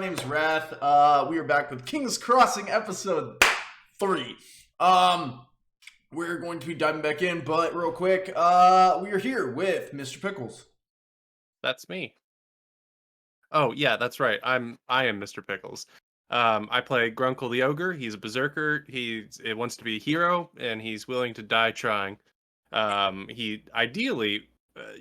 name's Wrath. We are back with King's Crossing episode 3. We're going to be diving back in, but real quick, we are here with Mr. Pickles. That's me. Oh yeah, that's right. I am Mr. Pickles. I play Grunkle the Ogre. He's a berserker. He wants to be a hero, and he's willing to die trying. He ideally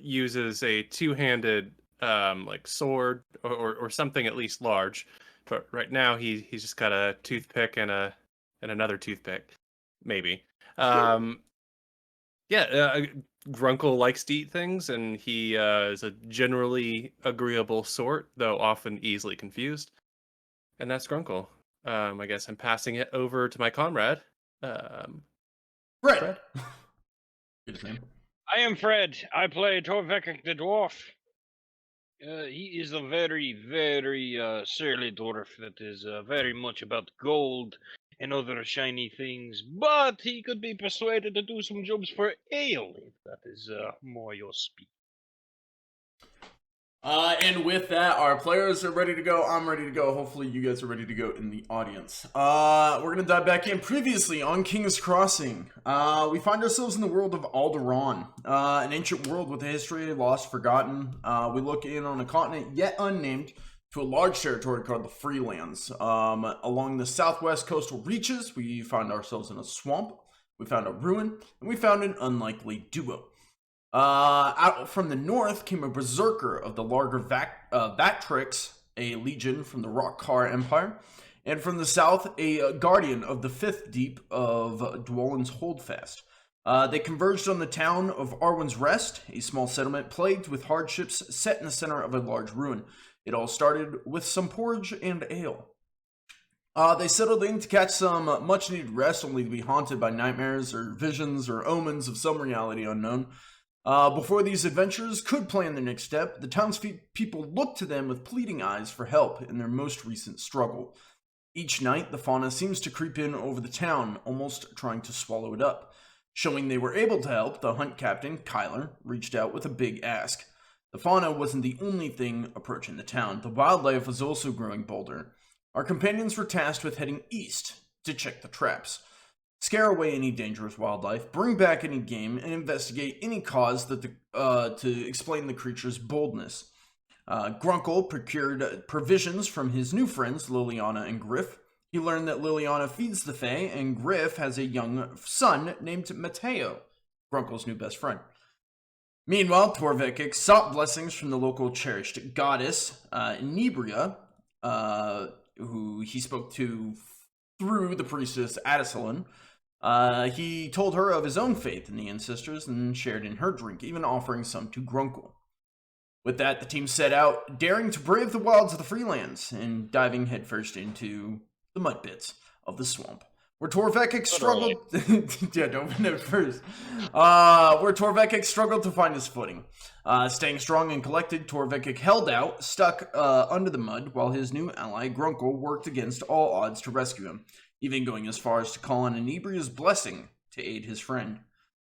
uses a two-handed like sword or something at least large. But right now he's just got a toothpick and another toothpick, maybe. Grunkle likes to eat things, and he is a generally agreeable sort, though often easily confused. And that's Grunkle. I guess I'm passing it over to my comrade, Fred. Good name. I am Fred. I play Torvekek the dwarf. He is a very, very surly dwarf that is very much about gold and other shiny things, but he could be persuaded to do some jobs for ale, if that is more your speed. And with that, our players are ready to go. I'm ready to go. Hopefully you guys are ready to go in the audience. We're going to dive back in. Previously on King's Crossing, we find ourselves in the world of Alderaan, an ancient world with a history lost, forgotten. We look in on a continent yet unnamed to a large territory called the Freelands. Along the southwest coastal reaches, we find ourselves in a swamp. We found a ruin, and we found an unlikely duo. Out from the north came a berserker of the Larger Vactrix, a legion from the Rockcar Empire, and from the south, a guardian of the Fifth Deep of Dwalin's Holdfast. They converged on the town of Arwen's Rest, a small settlement plagued with hardships set in the center of a large ruin. It all started with some porridge and ale. They settled in to catch some much-needed rest, only to be haunted by nightmares or visions or omens of some reality unknown. Before these adventurers could plan their next step, the townspeople looked to them with pleading eyes for help in their most recent struggle. Each night, the fauna seems to creep in over the town, almost trying to swallow it up. Showing they were able to help, the hunt captain, Kyler, reached out with a big ask. The fauna wasn't the only thing approaching the town. The wildlife was also growing bolder. Our companions were tasked with heading east to check the traps. Scare away any dangerous wildlife, bring back any game, and investigate any cause that to explain the creature's boldness. Grunkle procured provisions from his new friends, Liliana and Griff. He learned that Liliana feeds the Fae, and Griff has a young son named Mateo, Grunkle's new best friend. Meanwhile, Torvekek sought blessings from the local cherished goddess, Inebria, who he spoke to through the priestess Adisalon. He told her of his own faith in the ancestors and shared in her drink, even offering some to Grunkle. With that, the team set out, daring to brave the wilds of the Freelands and diving headfirst into the mud pits of the swamp, where Torvekek struggled. Yeah, don't note first. Where Torvekek struggled to find his footing. Staying strong and collected, Torvekek held out, stuck under the mud, while his new ally Grunkle worked against all odds to rescue him, even going as far as to call on Inebria's blessing to aid his friend.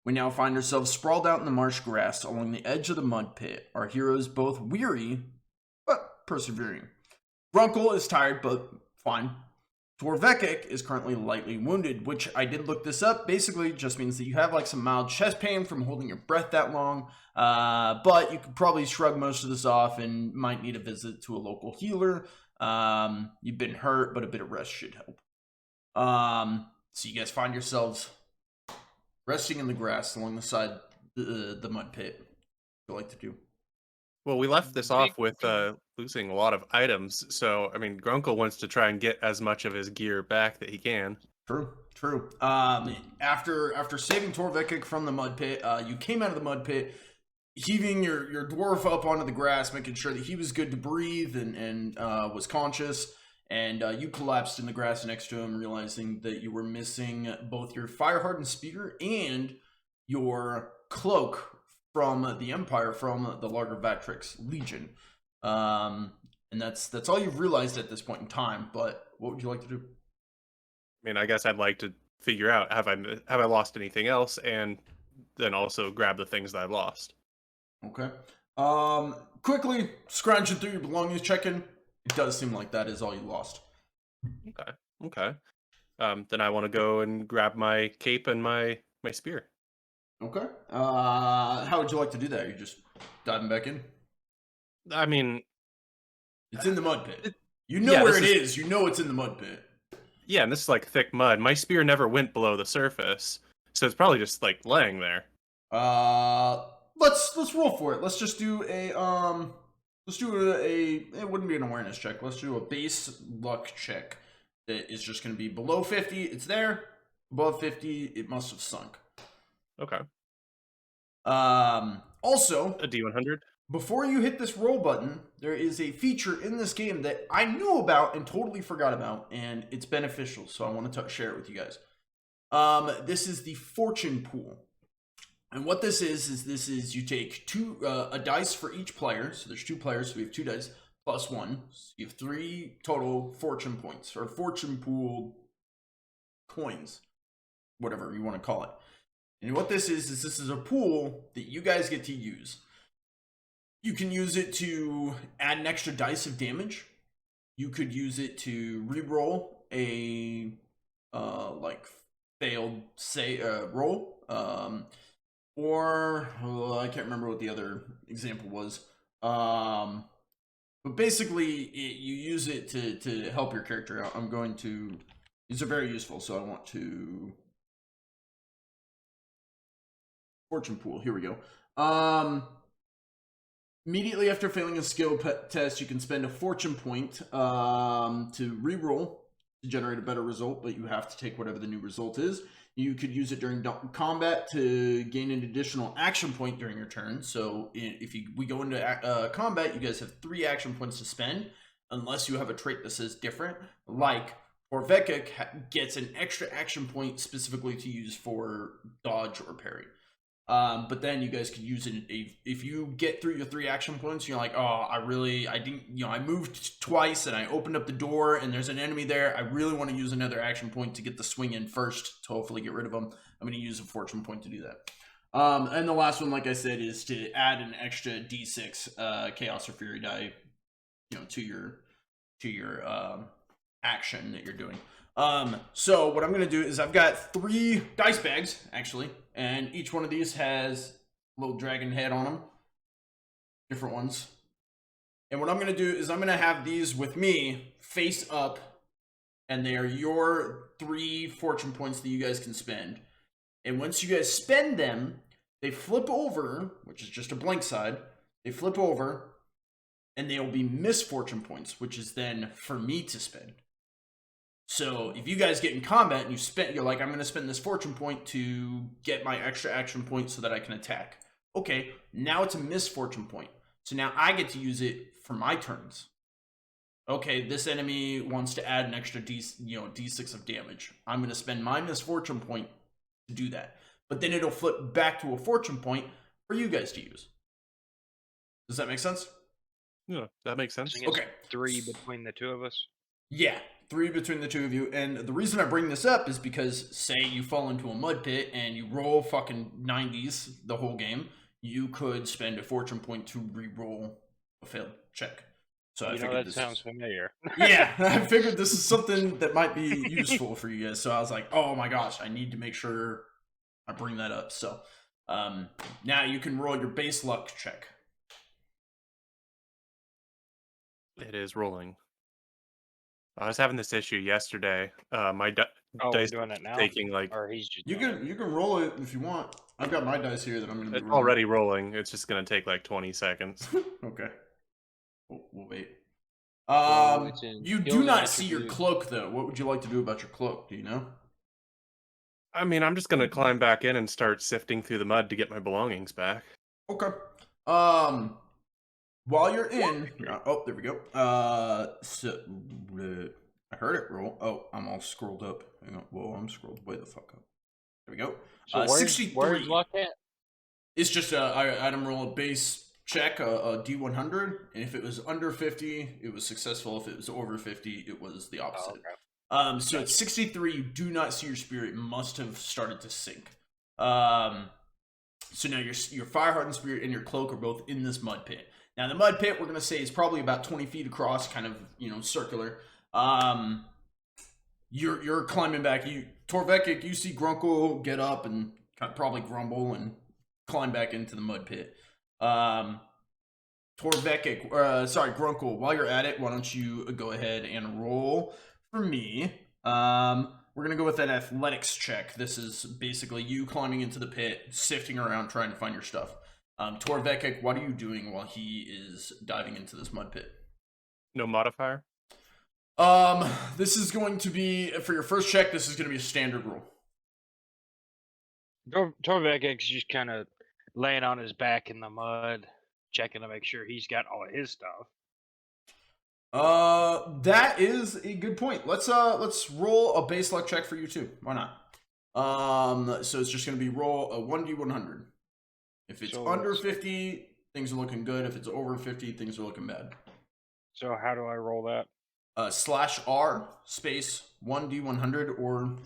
We now find ourselves sprawled out in the marsh grass along the edge of the mud pit, our heroes both weary, but persevering. Grunkle is tired, but fine. Torvekek is currently lightly wounded, which I did look this up. Basically, just means that you have like some mild chest pain from holding your breath that long, but you could probably shrug most of this off and might need a visit to a local healer. You've been hurt, but a bit of rest should help. So you guys find yourselves resting in the grass along the side of the mud pit. What do you like to do? Well, we left this off with losing a lot of items, so I mean, Grunkle wants to try and get as much of his gear back that he can. True. After saving Torvekek from the mud pit, you came out of the mud pit, heaving your dwarf up onto the grass, making sure that he was good to breathe and was conscious. And you collapsed in the grass next to him, realizing that you were missing both your fire-hardened spear and your cloak from the Empire, from the Larger Vactrix Legion. And that's all you've realized at this point in time, but what would you like to do? I mean, I guess I'd like to figure out, have I lost anything else, and then also grab the things that I've lost. Okay. Quickly scrounging through your belongings, checking It does seem like that is all you lost. Okay. Then I want to go and grab my cape and my spear. Okay. How would you like to do that? Are you just diving back in? I mean, It's in the mud pit. You know yeah, where it is. You know it's in the mud pit. yeah, and this is like thick mud. My spear never went below the surface, so it's probably just like laying there. Let's roll for it. Let's just do a it wouldn't be an awareness check. Let's do a base luck check. That is just going to be below 50. It's there. Above 50, it must have sunk. Okay. Also, A D100. before you hit this roll button, there is a feature in this game that I knew about and totally forgot about, and it's beneficial, so I want to share it with you guys. This is the fortune pool. And what this is you take a dice for each player. So there's 2 players, so we have 2 dice plus 1. So you have 3 total fortune points, or fortune pool coins, whatever you want to call it. And what this is a pool that you guys get to use. You can use it to add an extra dice of damage. You could use it to re-roll a like failed roll. Or I can't remember what the other example was. But basically, you use it to help your character out. I'm going to. These are very useful, so I want to. Fortune pool. Here we go. Immediately after failing a skill test, you can spend a fortune point to re-roll to generate a better result, but you have to take whatever the new result is. You could use it during combat to gain an additional action point during your turn. So if we go into combat, you guys have 3 action points to spend, unless you have a trait that says different, like Torvekek gets an extra action point specifically to use for dodge or parry. But then you guys could use it if you get through your 3 action points, you're like, oh, I didn't, I moved twice and I opened up the door and there's an enemy there. I really want to use another action point to get the swing in first to hopefully get rid of them. I'm going to use a fortune point to do that. And the last one, like I said, is to add an extra D6 chaos or fury die, to your action that you're doing. So what I'm going to do is I've got 3 dice bags, actually, and each one of these has a little dragon head on them, different ones. And what I'm going to do is I'm going to have these with me face up, and they are your 3 fortune points that you guys can spend. And once you guys spend them, they flip over, which is just a blank side. They flip over, and they will be misfortune points, which is then for me to spend. So if you guys get in combat and you're like, I'm going to spend this fortune point to get my extra action point so that I can attack. Okay, now it's a misfortune point. So now I get to use it for my turns. Okay, this enemy wants to add an extra D6 of damage. I'm going to spend my misfortune point to do that. But then it'll flip back to a fortune point for you guys to use. Does that make sense? Yeah, that makes sense. Okay. 3 between the 2 of us. Yeah, 3 between the 2 of you. And the reason I bring this up is because, say you fall into a mud pit and you roll fucking 90s the whole game, you could spend a fortune point to re-roll a failed check. So I figured that sounds familiar. Yeah, I figured this is something that might be useful for you guys. So I was like, oh my gosh, I need to make sure I bring that up. So now you can roll your base luck check. It is rolling. I was having this issue yesterday. My dice doing it now? taking like Or he's just You can roll it if you want. I've got my dice here that I'm going to it's already rolling. It's just going to take like 20 seconds. Okay. We'll wait. it's You do not see your cloak, though. What would you like to do about your cloak? Do you know? I mean, I'm just going to climb back in and start sifting through the mud to get my belongings back. Okay. While you're in, oh, there we go. So I heard it roll. Oh, I'm all scrolled up. Hang on. Whoa, I'm scrolled way the fuck up. There we go. So 63. Where's luck at? It's just a item roll, a base check, a D100, and if it was under 50, it was successful. If it was over 50, it was the opposite. Oh, okay. So at 63, you do not see your spirit. It must have started to sink. So now your fire hardened spear and your cloak are both in this mud pit. Now the mud pit, we're gonna say, is probably about 20 feet across, kind of, you know, circular. You're climbing back. Torvekek, you see Grunkle get up and probably grumble and climb back into the mud pit. Torvekek, Grunkle, while you're at it, why don't you go ahead and roll for me. We're gonna go with an athletics check. This is basically you climbing into the pit, sifting around, trying to find your stuff. Torvekek, what are you doing while he is diving into this mud pit? No modifier? This is going to be, for your first check, this is going to be a standard roll. Torvekek's just kind of laying on his back in the mud, checking to make sure he's got all of his stuff. That is a good point. Let's roll a base luck check for you too. Why not? So it's just going to be roll a 1d100. If it's under 50, things are looking good. If it's over 50, things are looking bad. So how do I roll that? /R space 1d100 or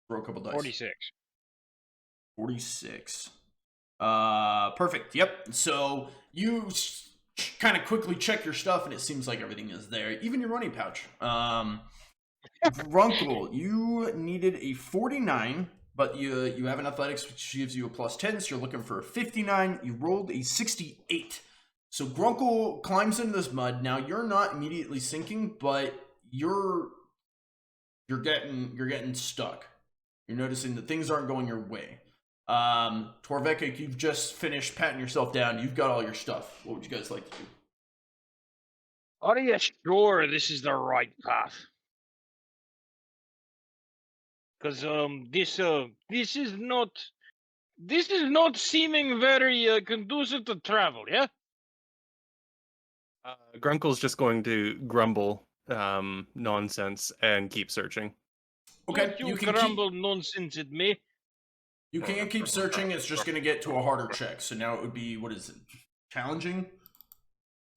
throw a couple dice. 46. 46. Perfect. Yep. So you kind of quickly check your stuff, and it seems like everything is there, even your running pouch. Grunkle, you needed a 49, but you have an athletics, which gives you a +10, so you're looking for a 59. You rolled a 68. So Grunkle climbs into this mud. Now you're not immediately sinking, but you're getting stuck. You're noticing that things aren't going your way. Torvekek, you've just finished patting yourself down. You've got all your stuff. What would you guys like to do? Are you sure this is the right path? Because this is not seeming very conducive to travel. Yeah. Grunkle's just going to grumble nonsense and keep searching. Okay, you can grumble nonsense at me. You can keep searching. It's just going to get to a harder check. So now it would be, what is it? Challenging?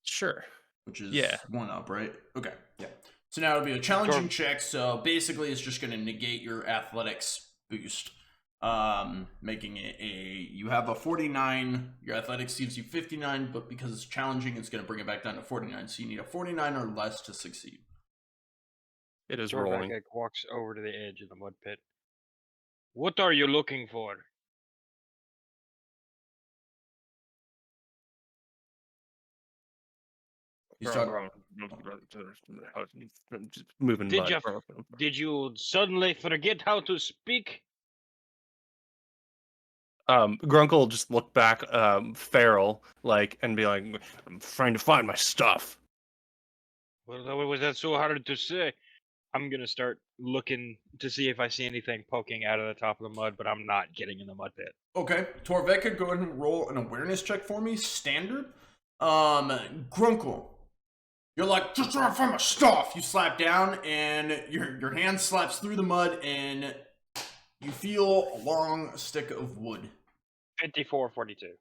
Sure. Which is 1 up, right? Okay, yeah. So now it would be a challenging check. So basically, it's just going to negate your athletics boost, making it you have a 49. Your athletics gives you 59, but because it's challenging, it's going to bring it back down to 49. So you need a 49 or less to succeed. It is rolling. Torvekek walks over to the edge of the mud pit. What are you looking for? He's talking. Moving mud. Did you suddenly forget how to speak? Grunkle will just look back feral, and be like, I'm trying to find my stuff. Well, was that so hard to say? I'm gonna start looking to see if I see anything poking out of the top of the mud, but I'm not getting in the mud pit. Okay, Torvekek, go ahead and roll an awareness check for me. Standard. Grunkle, you're like, just trying to find my stuff. You slap down, and your hand slaps through the mud, and you feel a long stick of wood. 54, 42.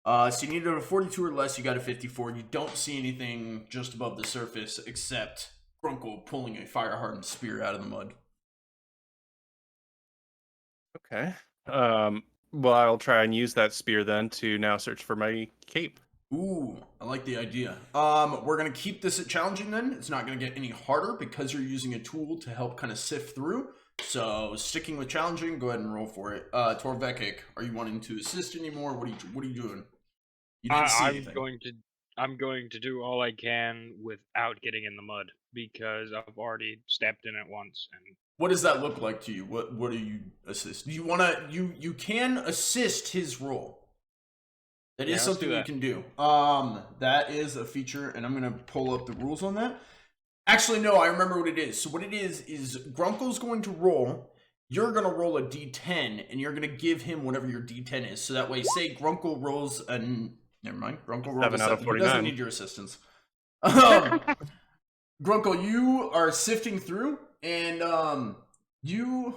So you needed a 42 or less. You got a 54. You don't see anything just above the surface except Grunkle pulling a fire-hardened spear out of the mud. Okay. Well, I'll try and use that spear then to now search for my cape. Ooh, I like the idea. We're going to keep this at challenging then. It's not going to get any harder because you're using a tool to help kind of sift through. So sticking with challenging, go ahead and roll for it. Torvekek, are you wanting to assist anymore? What are you doing? You didn't see anything. I'm going to do all I can without getting in the mud because I've already stepped in it once. And what does that look like to you? What do you assist? Do you want to you can assist his roll. That is something you can do. That is a feature, and I'm gonna pull up the rules on that. Actually, no, I remember what it is. So what it is Grunkle's going to roll. You're going to roll a d10, and you're going to give him whatever your d10 is. So that way, say Grunkle rolls an... Never mind. Grunkle rolls 7 out of 49. He doesn't need your assistance. Grunkle, you are sifting through, and you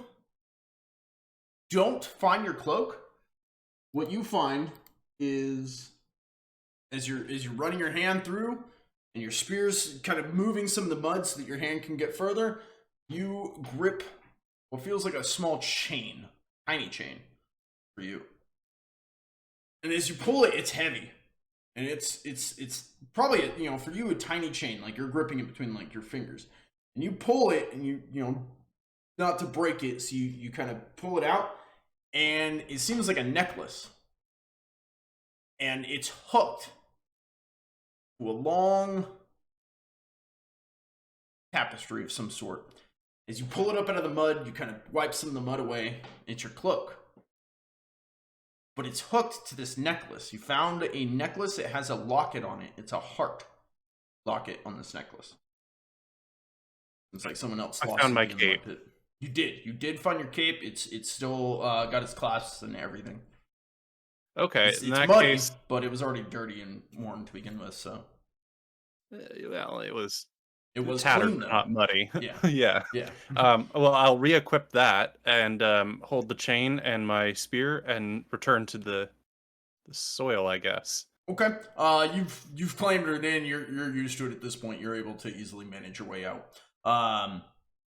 don't find your cloak. What you find is, as you're running your hand through, and your spear's kind of moving some of the mud so that your hand can get further, you grip what feels like a small chain, tiny chain. for you. And as you pull it, it's heavy. And it's probably, for you, a tiny chain. Like, you're gripping it between, like, your fingers. And you pull it, and you not to break it, so you kind of pull it out, and it seems like a necklace. And it's hooked to a long tapestry of some sort. As you pull it up out of the mud, you kind of wipe some of the mud away. It's your cloak. But it's hooked to this necklace. You found a necklace. It has a locket on it. It's a heart locket on this necklace. It's like someone else lost found my it in the cape. mud pit. You did. You did find your cape. It's still got its clasps and everything. Okay, It's in that muddy, case, but it was already dirty and worn to begin with, so. well, it was clean, tattered, but though. not muddy. Yeah. Yeah. Yeah. Well, I'll re-equip that and hold the chain and my spear and return to the soil, I guess. Okay. You've claimed it in. You're used to it at this point. You're able to easily manage your way out.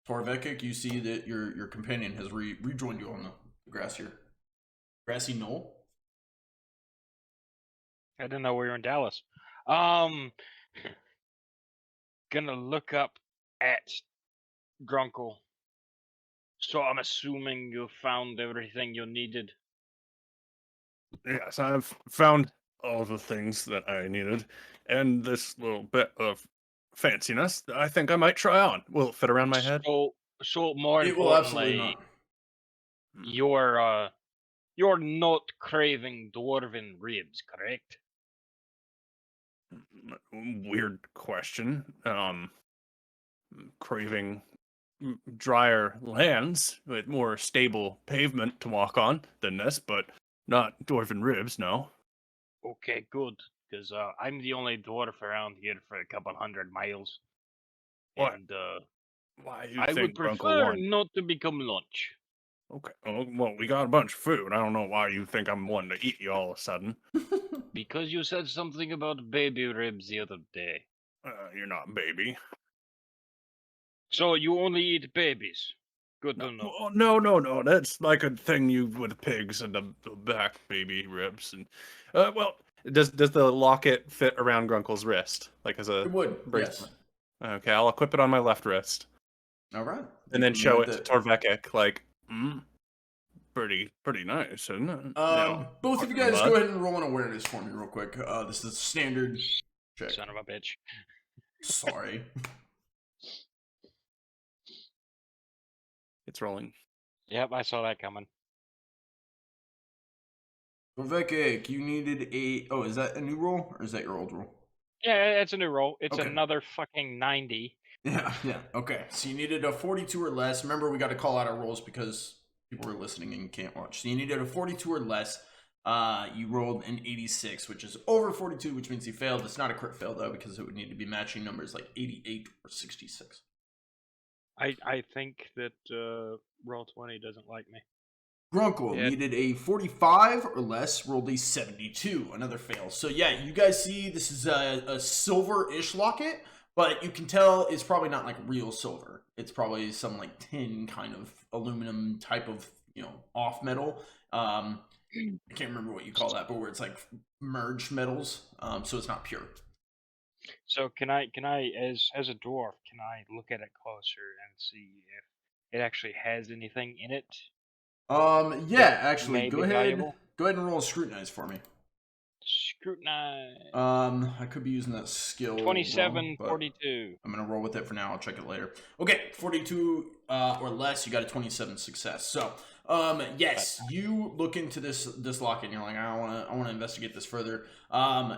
Torvekek, you see that your companion has rejoined you on the grassy knoll. I didn't know we were in Dallas. Gonna look up at Grunkle. So I'm assuming you found everything you needed. Yes, I've found all the things that I needed, and this little bit of fanciness that I think I might try on. Will it fit around my head? So more It will absolutely importantly, not. you're not craving dwarven ribs, correct? Weird question. Craving drier lands with more stable pavement to walk on than this, but not dwarven ribs, no. Okay, good. Because I'm the only dwarf around here for a couple 100 miles. What? And Why you I think would Grunkle prefer won? not to become lunch. Okay, well, we got a bunch of food. I don't know why you think I'm one to eat you all of a sudden. Because you said something about baby ribs the other day. You're not baby. So you only eat babies. Good to know. No. That's like a thing you with pigs and the back baby ribs and well, does the locket fit around Grunkle's wrist like as a It would. bracelet? Yes. Okay, I'll equip it on my left wrist All right. and then show it to Torvekek like, pretty nice, isn't it? Both of you guys go ahead and roll an awareness for me real quick. This is a standard check. Son of a bitch. Sorry. It's rolling. Yep, I saw that coming. Torvekek, you needed a... Oh, is that a new roll? Or is that your old roll? Yeah, it's a new roll. It's Okay. another fucking 90. Yeah. Okay, so you needed a 42 or less. Remember, we got to call out our rolls because people are listening and can't watch. So you needed a 42 or less. You rolled an 86, which is over 42, which means you failed. It's not a crit fail, though, because it would need to be matching numbers like 88 or 66. I think that Roll20 doesn't like me. Grunkle needed a 45 or less, rolled a 72, another fail. So yeah, you guys see this is a silver-ish locket, but you can tell it's probably not like real silver. It's probably some like tin kind of aluminum type of, off metal. I can't remember what you call that, but where it's like merged metals, so it's not pure. So can I as a dwarf, can I look at it closer and see if it actually has anything in it? Yeah, actually, go ahead. Valuable? Go ahead and roll a scrutinize for me. Scrutinize. I could be using that skill. 27, wrong, 42. I'm gonna roll with it for now. I'll check it later. Okay, 42 or less. You got a 27 success. So, yes, you look into this locket and you're like, I want to investigate this further.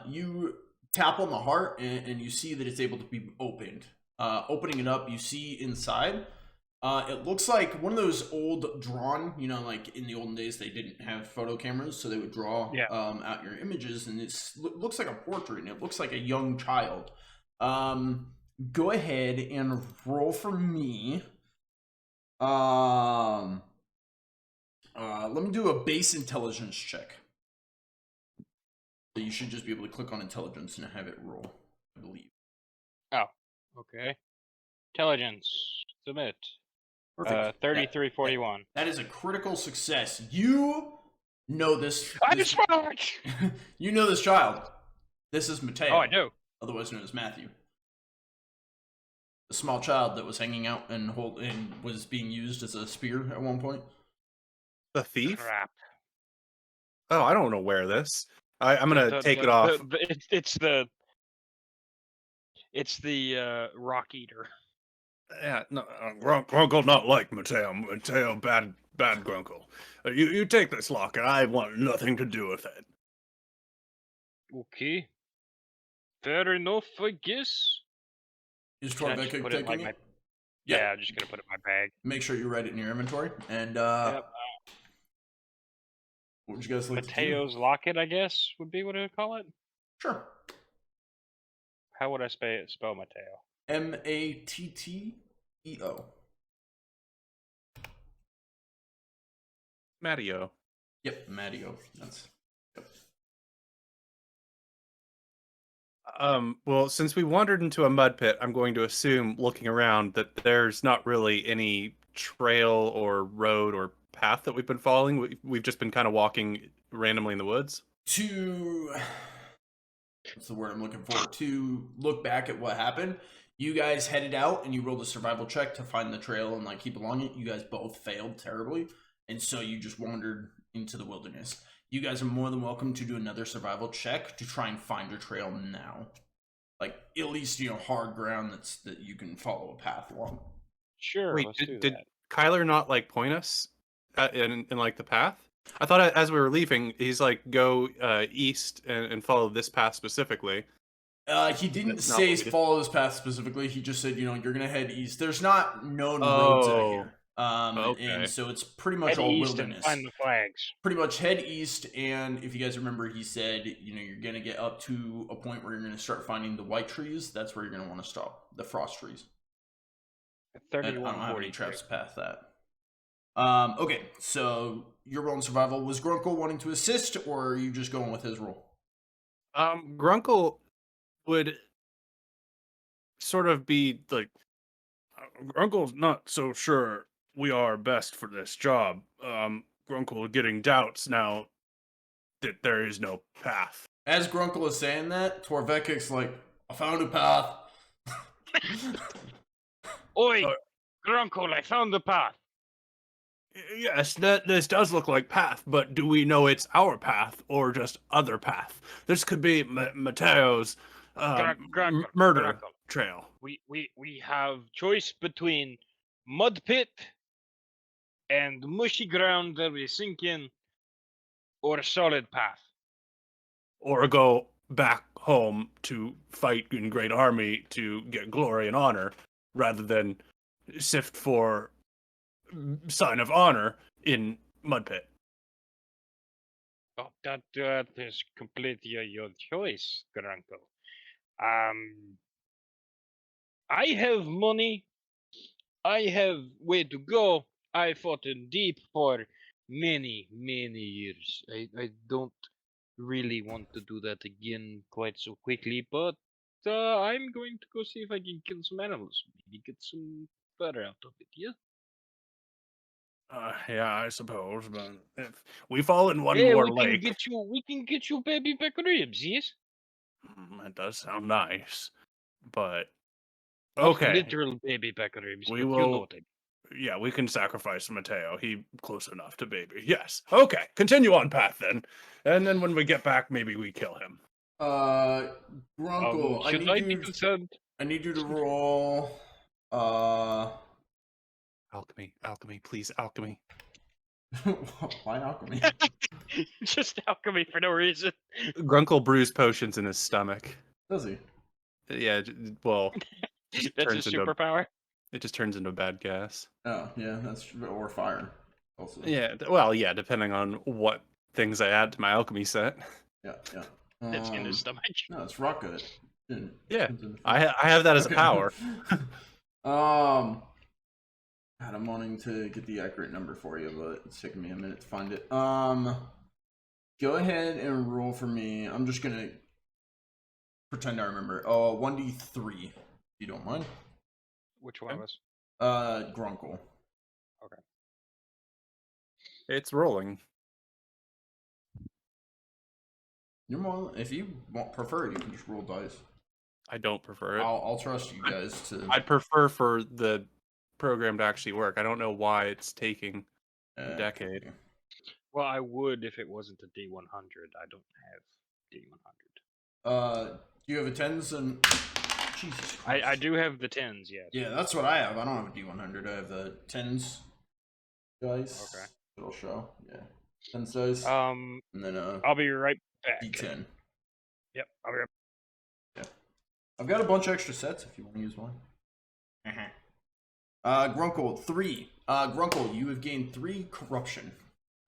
You tap on the heart and you see that it's able to be opened. Opening it up, you see inside. It looks like one of those old drawn, like in the olden days, they didn't have photo cameras, so they would draw out your images, and it looks like a portrait, and it looks like a young child. Go ahead and roll for me. Let me do a base intelligence check. So you should just be able to click on intelligence and have it roll, I believe. Oh, okay. Intelligence. Submit. Perfect. 3341. That is a critical success. You know this. I'm smart! You know this child. This is Mateo. Oh, I do. Otherwise known as Matthew. A small child that was hanging out and was being used as a spear at one point. The thief? Crap. Oh, I don't know where this. I'm gonna take it off. It's the rock eater. Yeah, no, Grunkle not like Mateo. Mateo, bad Grunkle. You take this lock, and I want nothing to do with it. Okay. Fair enough, I guess. Is Can I just Torvekek put it taking like it? Yeah, I'm just gonna put it in my bag. Make sure you write it in your inventory. And Yep. what would you guys like Mateo's locket, I guess, would be what I would call it. Sure. How would I spell Mateo? Matteo. Matteo. Yep, Matteo. That's. Yep. Well, since we wandered into a mud pit, I'm going to assume, looking around, that there's not really any trail or road or path that we've been following. We've just been kind of walking randomly in the woods. What's the word I'm looking for? To look back at what happened. You guys headed out and you rolled a survival check to find the trail and like keep along it. You guys both failed terribly, and so you just wandered into the wilderness. You guys are more than welcome to do another survival check to try and find your trail now. Like, at least, hard ground that you can follow a path along. Sure, Wait, let's do did that. Kyler not like point us in like the path? I thought as we were leaving, he's like go east and follow this path specifically. He didn't say follow this path specifically. He just said, you're gonna head east. There's not known roads out here. Okay. And so it's pretty much Head all east wilderness. and find the flags. Pretty much head east, and if you guys remember, he said, you're gonna get up to a point where you're gonna start finding the white trees. That's where you're gonna want to stop. The frost trees. I don't have any traps past that. Okay, so you're rolling survival. Was Grunkle wanting to assist, or are you just going with his roll? Grunkle would sort of be like, Grunkle's not so sure we are best for this job. Grunkle getting doubts now that there is no path. As Grunkle is saying that, Torvekek's like, I found a path. Oi, Grunkle, I found the path. Yes, this does look like path, but do we know it's our path or just other path? This could be Mateo's murder trail. We have choice between mud pit and mushy ground that we sink in, or a solid path. Or go back home to fight in great army to get glory and honor, rather than sift for sign of honor in mud pit. Oh, that is completely your choice, Grunkle. I have money. I have way to go. I fought in deep for many, many years. I don't really want to do that again quite so quickly, but I'm going to go see if I can kill some animals. Maybe get some fur out of it, yeah? Yeah, I suppose, but if we fall in one Hey, more we lake... we can get you baby back ribs, yes? That does sound nice, but... Not Okay. literal baby back ribs, We but will... you know what I mean. Yeah, we can sacrifice Mateo. He close enough to baby. Yes. Okay, continue on path then. And then when we get back, maybe we kill him. Grunkle, I need you to roll, Alchemy, please, alchemy. Why alchemy? Just alchemy for no reason. Grunkle brews potions in his stomach. Does he? Yeah, well... That's his superpower? It just turns into bad gas. Oh, yeah, that's true. Or fire, also. Yeah, well, yeah, depending on what things I add to my alchemy set. Yeah. That's in his stomach. No, it's rock good. Yeah, I have that as a power. God, I'm wanting to get the accurate number for you, but it's taking me a minute to find it. Go ahead and roll for me. I'm just gonna pretend I remember. 1d3, if you don't mind. Which one of us? Grunkle. Okay. It's rolling. You're more. If you prefer, you can just roll dice. I don't prefer it. I'll trust you guys to. I'd prefer for the program to actually work. I don't know why it's taking a decade. Okay. Well, I would if it wasn't a D100. I don't have D100. Do you have a tens and? Jesus Christ. I do have the 10s, yes. Yeah, that's what I have. I don't have a D100. I have the tens dice. Okay. It'll show. Yeah. Tens dice. And then I'll be right back. D10. Yep, I'll be right Yeah. I've got a bunch of extra sets if you want to use one. Grunkle 3. Grunkle, you have gained 3 corruption.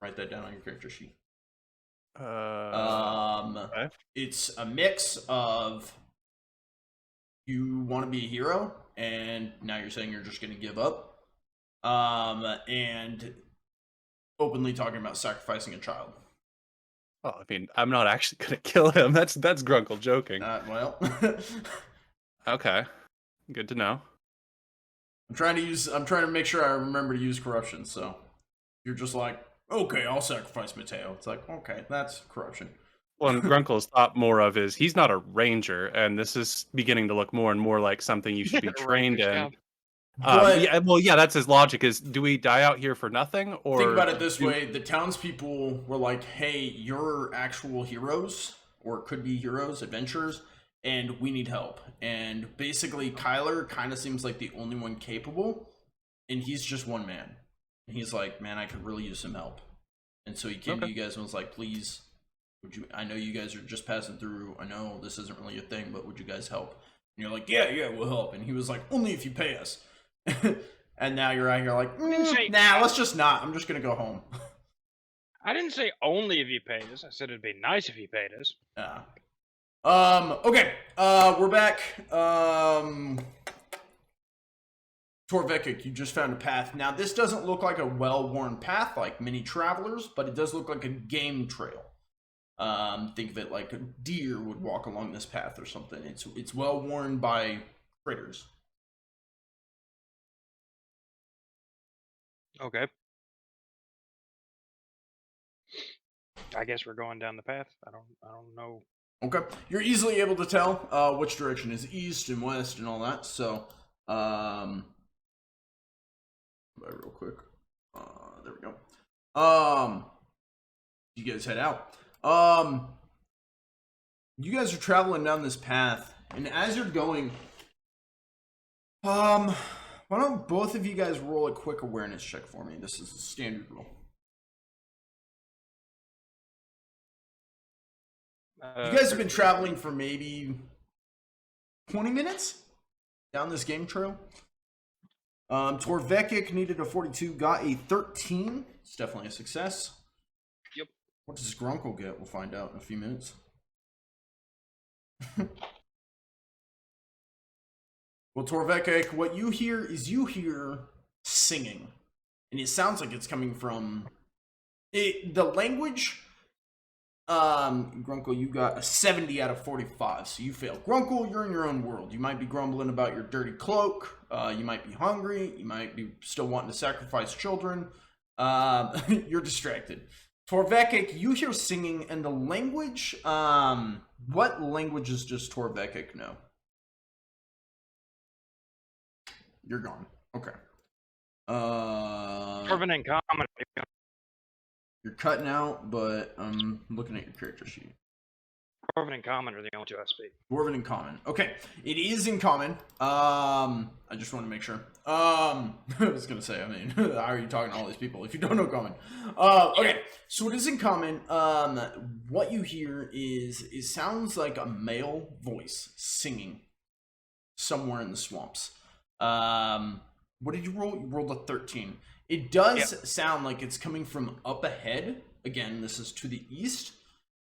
Write that down on your character sheet. Okay. It's a mix of you want to be a hero, and now you're saying you're just going to give up, and openly talking about sacrificing a child. Oh, I mean, I'm not actually gonna kill him. That's Grunkle joking. Well, Okay, good to know. I'm trying to make sure I remember to use corruption. So you're just like, okay, I'll sacrifice Mateo. It's like, okay, that's corruption. Well, and Grunkle's thought more of is he's not a ranger, and this is beginning to look more and more like something you should be trained in. Yeah, that's his logic. Is do we die out here for nothing, or think about it this way: the townspeople were like, "Hey, you're actual heroes, or could be heroes, adventurers, and we need help." And basically, Kyler kind of seems like the only one capable, and he's just one man. And he's like, "Man, I could really use some help." And so he came to you guys and was like, "Please, would you? I know you guys are just passing through. I know this isn't really a thing, but would you guys help?" And you're like, "Yeah, we'll help." And he was like, "Only if you pay us." And now you're out here like, nah, let's just not. I'm just gonna go home. I didn't say only if you paid us. I said it'd be nice if you paid us. Yeah. Okay. We're back. Torvekek, you just found a path. Now, this doesn't look like a well-worn path like many travelers, but it does look like a game trail. Think of it like a deer would walk along this path or something. It's well-worn by critters. Okay. I guess we're going down the path. I don't know. Okay. You're easily able to tell which direction is east and west and all that. So, real quick. There we go. You guys head out. You guys are traveling down this path, and as you're going, why don't both of you guys roll a quick awareness check for me? This is a standard roll. You guys have been traveling for maybe 20 minutes down this game trail. Torvekek needed a 42, got a 13. It's definitely a success. Yep. What does Grunkle get? We'll find out in a few minutes. Well, Torvekek, what you hear is singing. And it sounds like it's coming from the language. Grunkle, you got a 70 out of 45, so you failed. Grunkle, you're in your own world. You might be grumbling about your dirty cloak. You might be hungry. You might be still wanting to sacrifice children. You're distracted. Torvekek, you hear singing, and the language, what languages does Torvekek know? You're gone. Okay. Dwarven and common. You're cutting out, but I'm looking at your character sheet. Dwarven and common are the only two I speak. Dwarven and common. Okay. It is in common. I just want to make sure. I was going to say, I mean, how are you talking to all these people if you don't know common? Okay. So it is in common. What you hear is, it sounds like a male voice singing somewhere in the swamps. What did you roll? You rolled a 13. It does sound like it's coming from up ahead. Again, this is to the east.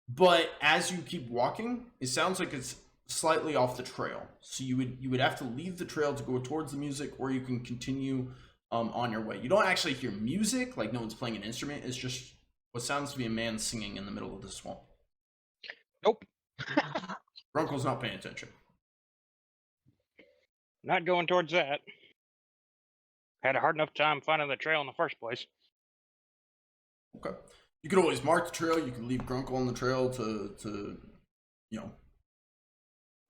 But as you keep walking, it sounds like it's slightly off the trail. So you would have to leave the trail to go towards the music, or you can continue on your way. You don't actually hear music, like no one's playing an instrument. It's just what sounds to be a man singing in the middle of the swamp. Nope. Grunkle's not paying attention. Not going towards that. Had a hard enough time finding the trail in the first place. Okay. You could always mark the trail. You can leave Grunkle on the trail to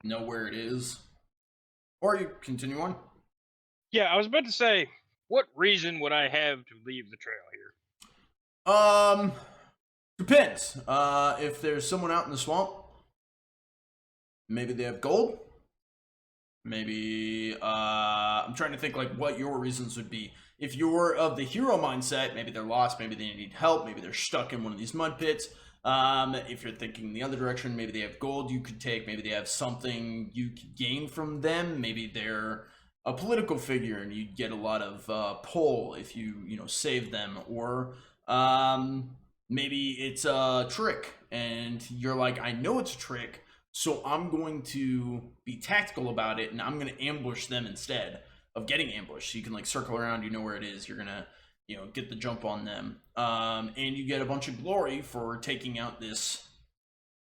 know where it is, or you continue on. Yeah, I was about to say, what reason would I have to leave the trail here? Depends. If there's someone out in the swamp, maybe they have gold. Maybe I'm trying to think like what your reasons would be. If you're of the hero mindset, maybe they're lost, maybe they need help, maybe they're stuck in one of these mud pits. If you're thinking the other direction, maybe they have gold you could take, maybe they have something you could gain from them, maybe they're a political figure and you get a lot of pull if you save them, or maybe it's a trick and you're like, I know it's a trick, so I'm going to be tactical about it and I'm going to ambush them instead of getting ambushed. So you can like circle around, you know where it is, you're gonna get the jump on them, and you get a bunch of glory for taking out this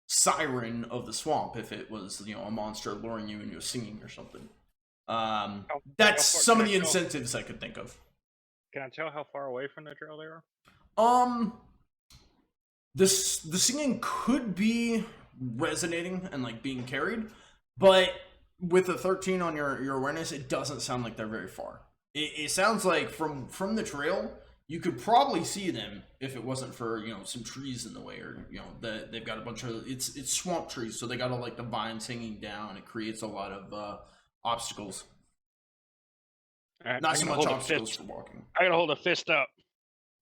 siren of the swamp if it was a monster luring you into singing or something. That's some of the incentives I could think of. Can I tell how far away from the trail they are? The singing could be resonating and like being carried, but with a 13 on your awareness, it doesn't sound like they're very far. It sounds like from the trail you could probably see them if it wasn't for some trees in the way, or they've got a bunch of it's swamp trees, so they got all like the vines hanging down. It creates a lot of obstacles. Right, not so much obstacles for walking. I gotta hold a fist up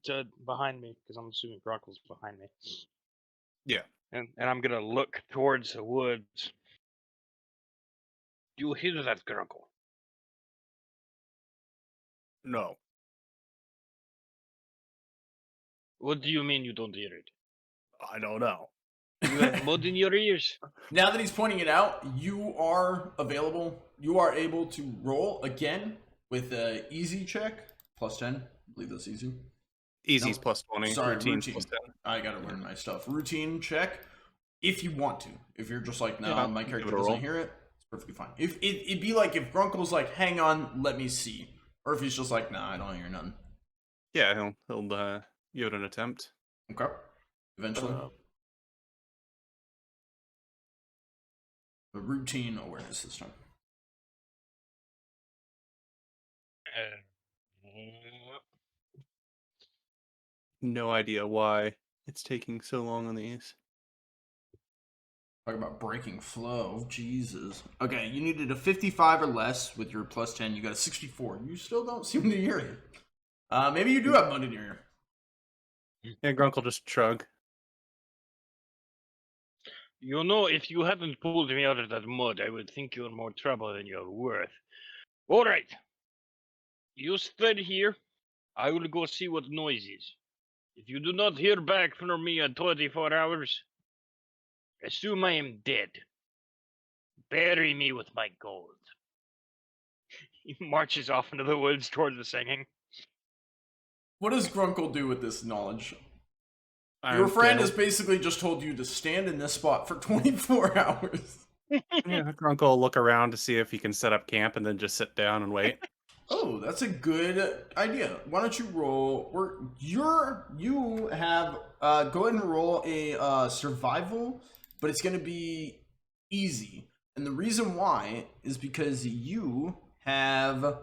to behind me because I'm assuming Grunkle's behind me. Yeah. And I'm gonna look towards the woods. You hear that, Grunkle? No. What do you mean you don't hear it? I don't know. You have mud in your ears. Now that he's pointing it out, you are available. You are able to roll again with a easy check, +10. I believe that's easy. Easy's +20. Sorry, routine. routine. I gotta learn my stuff. Routine check, if you want to. If you're just like, no, my character doesn't hear it, it's perfectly fine. If it'd be like if Grunkle's like, hang on, let me see, or if he's just like, nah, I don't hear nothing. Yeah, he'll give it an attempt. Okay. Eventually. The routine awareness this time. No idea why it's taking so long on these. Talk about breaking flow. Jesus. Okay, you needed a 55 or less with your +10. You got a 64. You still don't seem to hear it. Maybe you do have mud in your ear. Yeah, Grunkle just shrug. If you hadn't pulled me out of that mud, I would think you're more trouble than you're worth. All right. You stay here. I will go see what noise is. If you do not hear back from me in 24 hours, assume I am dead. Bury me with my gold. He marches off into the woods toward the singing. What does Grunkle do with this knowledge? Your friend has basically just told you to stand in this spot for 24 hours. Yeah, Grunkle will look around to see if he can set up camp and then just sit down and wait. Oh, that's a good idea. Why don't you roll? You have go ahead and roll a survival, but it's going to be easy. And the reason why is because you have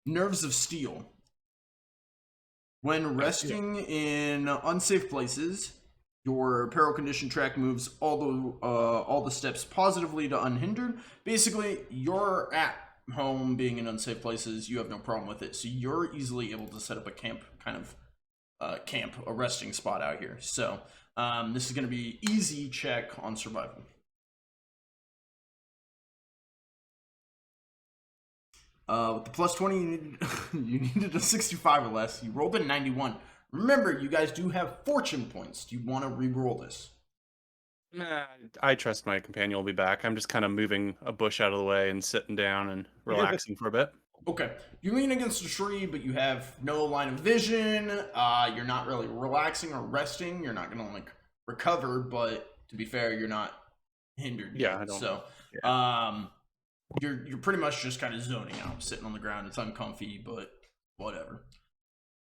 Nerves of Steel. When resting in unsafe places, your peril condition track moves all the steps positively to unhindered. Basically, you're at home being in unsafe places. You have no problem with it, so you're easily able to set up a camp, a resting spot out here. So this is going to be easy check on survival. With the +20, you needed a 65 or less. You rolled a 91. Remember, you guys do have fortune points. Do you want to re-roll this? I trust my companion will be back. I'm just kind of moving a bush out of the way and sitting down and relaxing for a bit. Okay. You lean against a tree, but you have no line of vision. You're not really relaxing or resting. You're not going to recover, but to be fair, you're not hindered. Yeah, yet. I don't. So, yeah. you're pretty much just kind of zoning out, sitting on the ground. It's uncomfy, but whatever.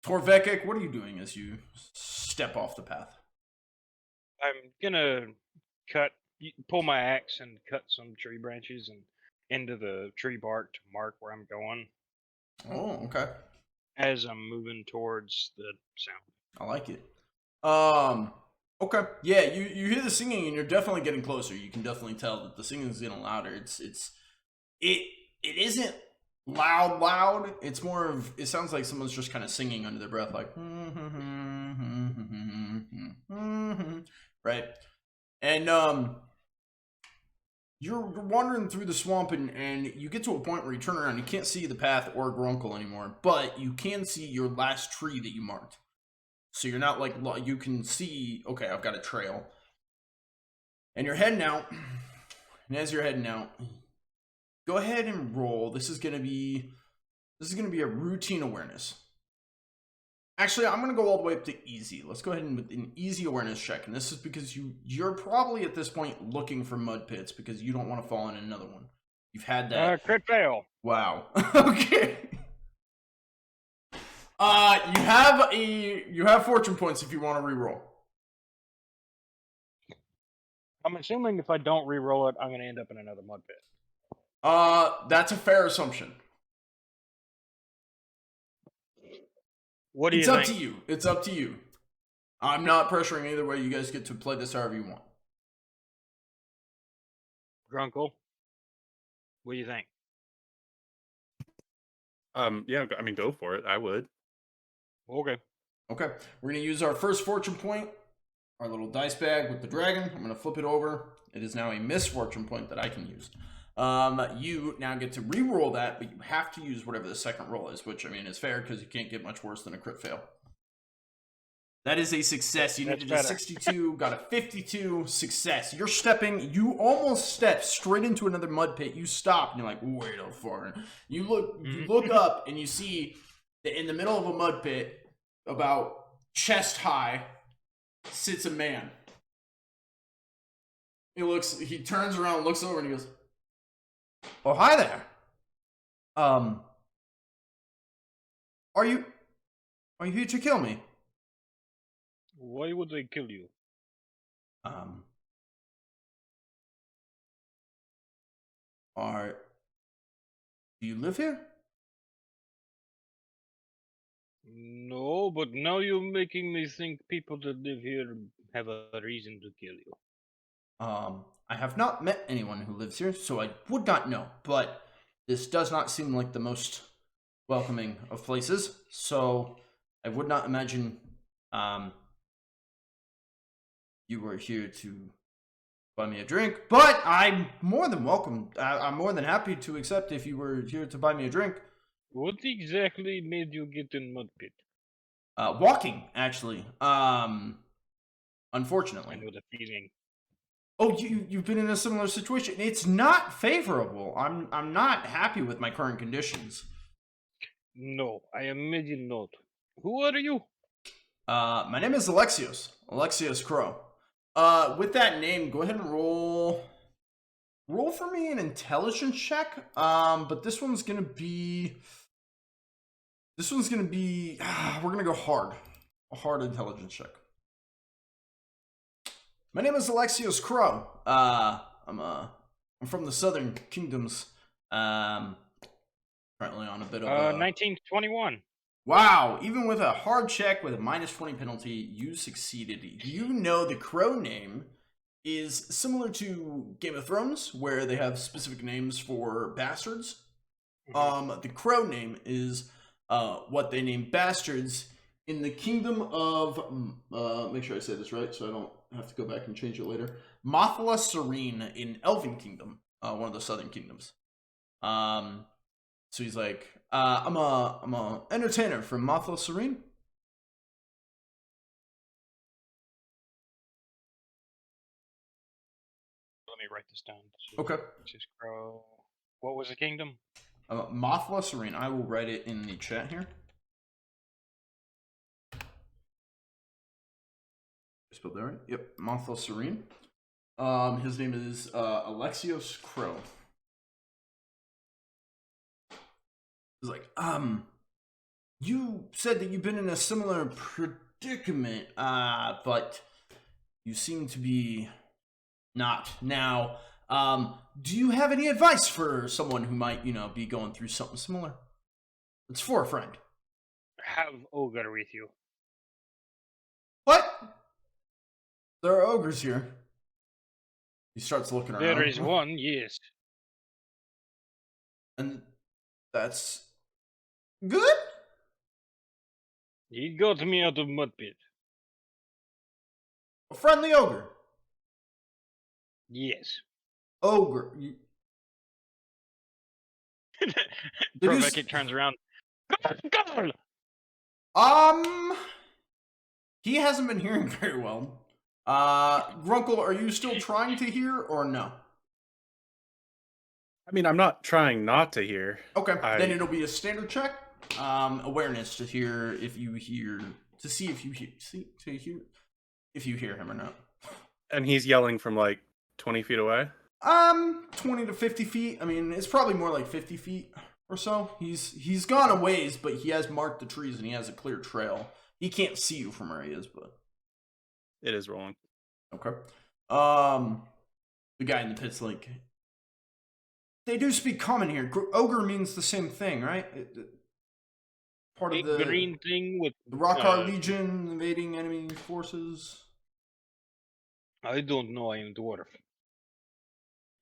Torvekek, what are you doing as you step off the path? I'm gonna pull my axe and cut some tree branches and into the tree bark to mark where I'm going Oh, okay. as I'm moving towards the sound. I like it. Okay. Yeah, you hear the singing and you're definitely getting closer. You can definitely tell that the singing is getting louder. It isn't loud. It's more of, it sounds like someone's just kind of singing under their breath, like right. And you're wandering through the swamp and you get to a point where you turn around. You can't see the path or Grunkle anymore, but you can see your last tree that you marked. So you're not like, you can see, okay, I've got a trail. And you're heading out. And as you're heading out, go ahead and roll. This is gonna be a routine awareness. Actually, I'm gonna go all the way up to easy. Let's go ahead and with an easy awareness check. And this is because you're probably at this point looking for mud pits because you don't want to fall in another one. You've had that. Crit fail. Wow. Okay. You have fortune points if you want to reroll. I'm assuming if I don't re-roll it, I'm gonna end up in another mud pit. That's a fair assumption. What do you It's up think? to you. It's up to you. I'm not pressuring either way. You guys get to play this however you want. Grunkle, what do you think? Yeah, I mean, go for it. I would. Okay. Okay. We're going to use our first fortune point, our little dice bag with the dragon. I'm going to flip it over. It is now a misfortune point that I can use. You now get to re-roll that, but you have to use whatever the second roll is, which, I mean, is fair because you can't get much worse than a crit fail. That is a success. You needed a 62, got a 52, success. You almost step straight into another mud pit. You stop, and you're like, wait a far. You look up, and you see that in the middle of a mud pit, about chest high, sits a man. He turns around, looks over, and he goes, oh, hi there. Are you here to kill me? Why would they kill you? Do you live here? No, but now you're making me think people that live here have a reason to kill you. I have not met anyone who lives here, so I would not know, but this does not seem like the most welcoming of places, so I would not imagine, you were here to buy me a drink, but I'm more than welcome. I'm more than happy to accept if you were here to buy me a drink. What exactly made you get in mud pit? Walking, actually. Unfortunately. I know the feeling. Oh, you've been in a similar situation. It's not favorable. I'm not happy with my current conditions. No, I imagine not. Who are you? My name is Alexios. Alexios Crow. With that name, go ahead and roll for me an intelligence check. But this one's gonna be we're gonna go hard. A hard intelligence check. My name is Alexios Crow. I'm from the Southern Kingdoms. Currently on a bit of 1921. Wow, even with a hard check with a -20 penalty, you succeeded. You know the Crow name is similar to Game of Thrones, where they have specific names for bastards. The Crow name is what they name bastards in the kingdom of, make sure I say this right so I don't have to go back and change it later, Mothla Serene in Elven Kingdom, one of the southern kingdoms. So he's like, I'm a entertainer from Mothla Serene. Let me write this down. Okay. Just Crow. What was the kingdom? Mothla Serene. I will write it in the chat here. Spelled that right? Yep, Mothla Serene. His name is Alexios Crow. He's like, you said that you've been in a similar predicament, but you seem to be not now. Do you have any advice for someone who might, be going through something similar? It's for a friend. Have ogre with you. What? There are ogres here. He starts looking around. There is one, yes. And that's good? He got me out of mud pit. A friendly ogre. Yes. Ogre. Torvekek turns around. Go! He hasn't been hearing very well. Grunkle, are you still trying to hear or no? I mean, I'm not trying not to hear. Okay, then it'll be a standard check. Awareness to hear if you hear, to see if you hear, if you hear him or not. And he's yelling from like 20 feet away? 20 to 50 feet. I mean, it's probably more like 50 feet or so. He's gone a ways, but he has marked the trees and he has a clear trail. He can't see you from where he is, but it is rolling. Okay. The guy in the pit's like, they do speak common here. Ogre means the same thing, right? Part of the green thing with the Rockar Legion invading enemy forces. I don't know. I am dwarf.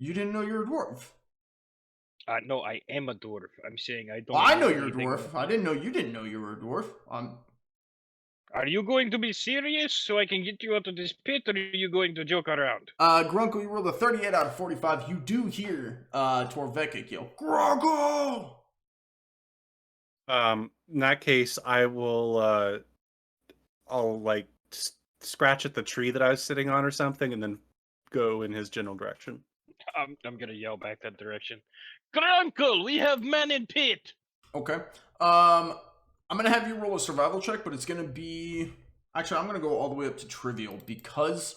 You didn't know you're a dwarf. No, I am a dwarf. I'm saying I don't. Well, I know you're a dwarf. I didn't know you didn't know you were a dwarf. Are you going to be serious so I can get you out of this pit, or are you going to joke around? Grunkle, you rolled a 38 out of 45. You do hear Torvekek yell, Grunkle! In that case, I will, I'll like scratch at the tree that I was sitting on or something, and then go in his general direction. I'm gonna yell back that direction. Grunkle, we have men in pit! Okay. I'm gonna have you roll a survival check, but it's gonna be... Actually, I'm gonna go all the way up to trivial because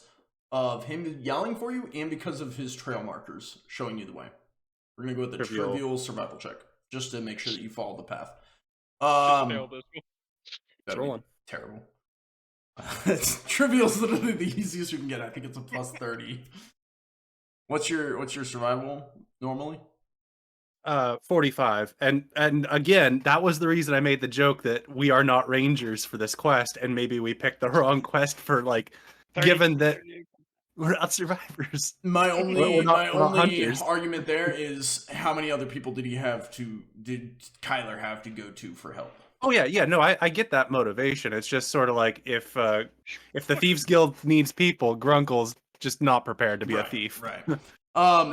of him yelling for you and because of his trail markers showing you the way. We're gonna go with the trivial survival check, just to make sure that you follow the path. That's rolling. Terrible. Trivial's literally the easiest you can get. I think it's a plus 30. What's your survival normally? 45. And again, that was the reason I made the joke that we are not rangers for this quest, and maybe we picked the wrong quest for, like, 30, given that we're not survivors. My only argument there is how many other people did Kyler have to go to for help? Oh yeah, no, I get that motivation. It's just sort of like if the Thieves Guild needs people, Grunkle's just not prepared to be a thief. Right.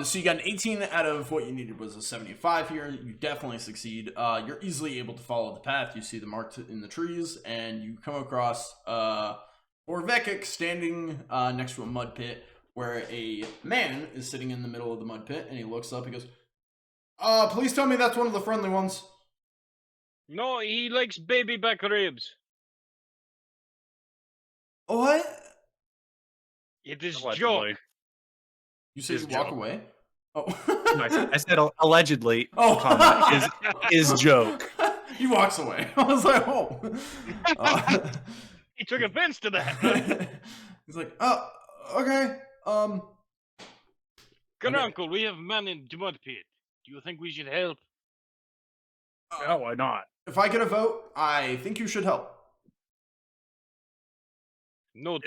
So you got an 18 out of what you needed was a 75 here. You definitely succeed. You're easily able to follow the path. You see the marks in the trees, and you come across Torvekek standing next to a mud pit where a man is sitting in the middle of the mud pit, and he looks up. He goes, please tell me that's one of the friendly ones. No, he likes baby back ribs. What? It is Allegedly. joke. You said you walk away? Oh. I said allegedly. Oh. is joke. He walks away. I was like, oh. He took offense to that. He's like, oh, okay. Grunkle, we have men in the mud pit. Do you think we should help? No, why not? If I get a vote, I think you should help. No.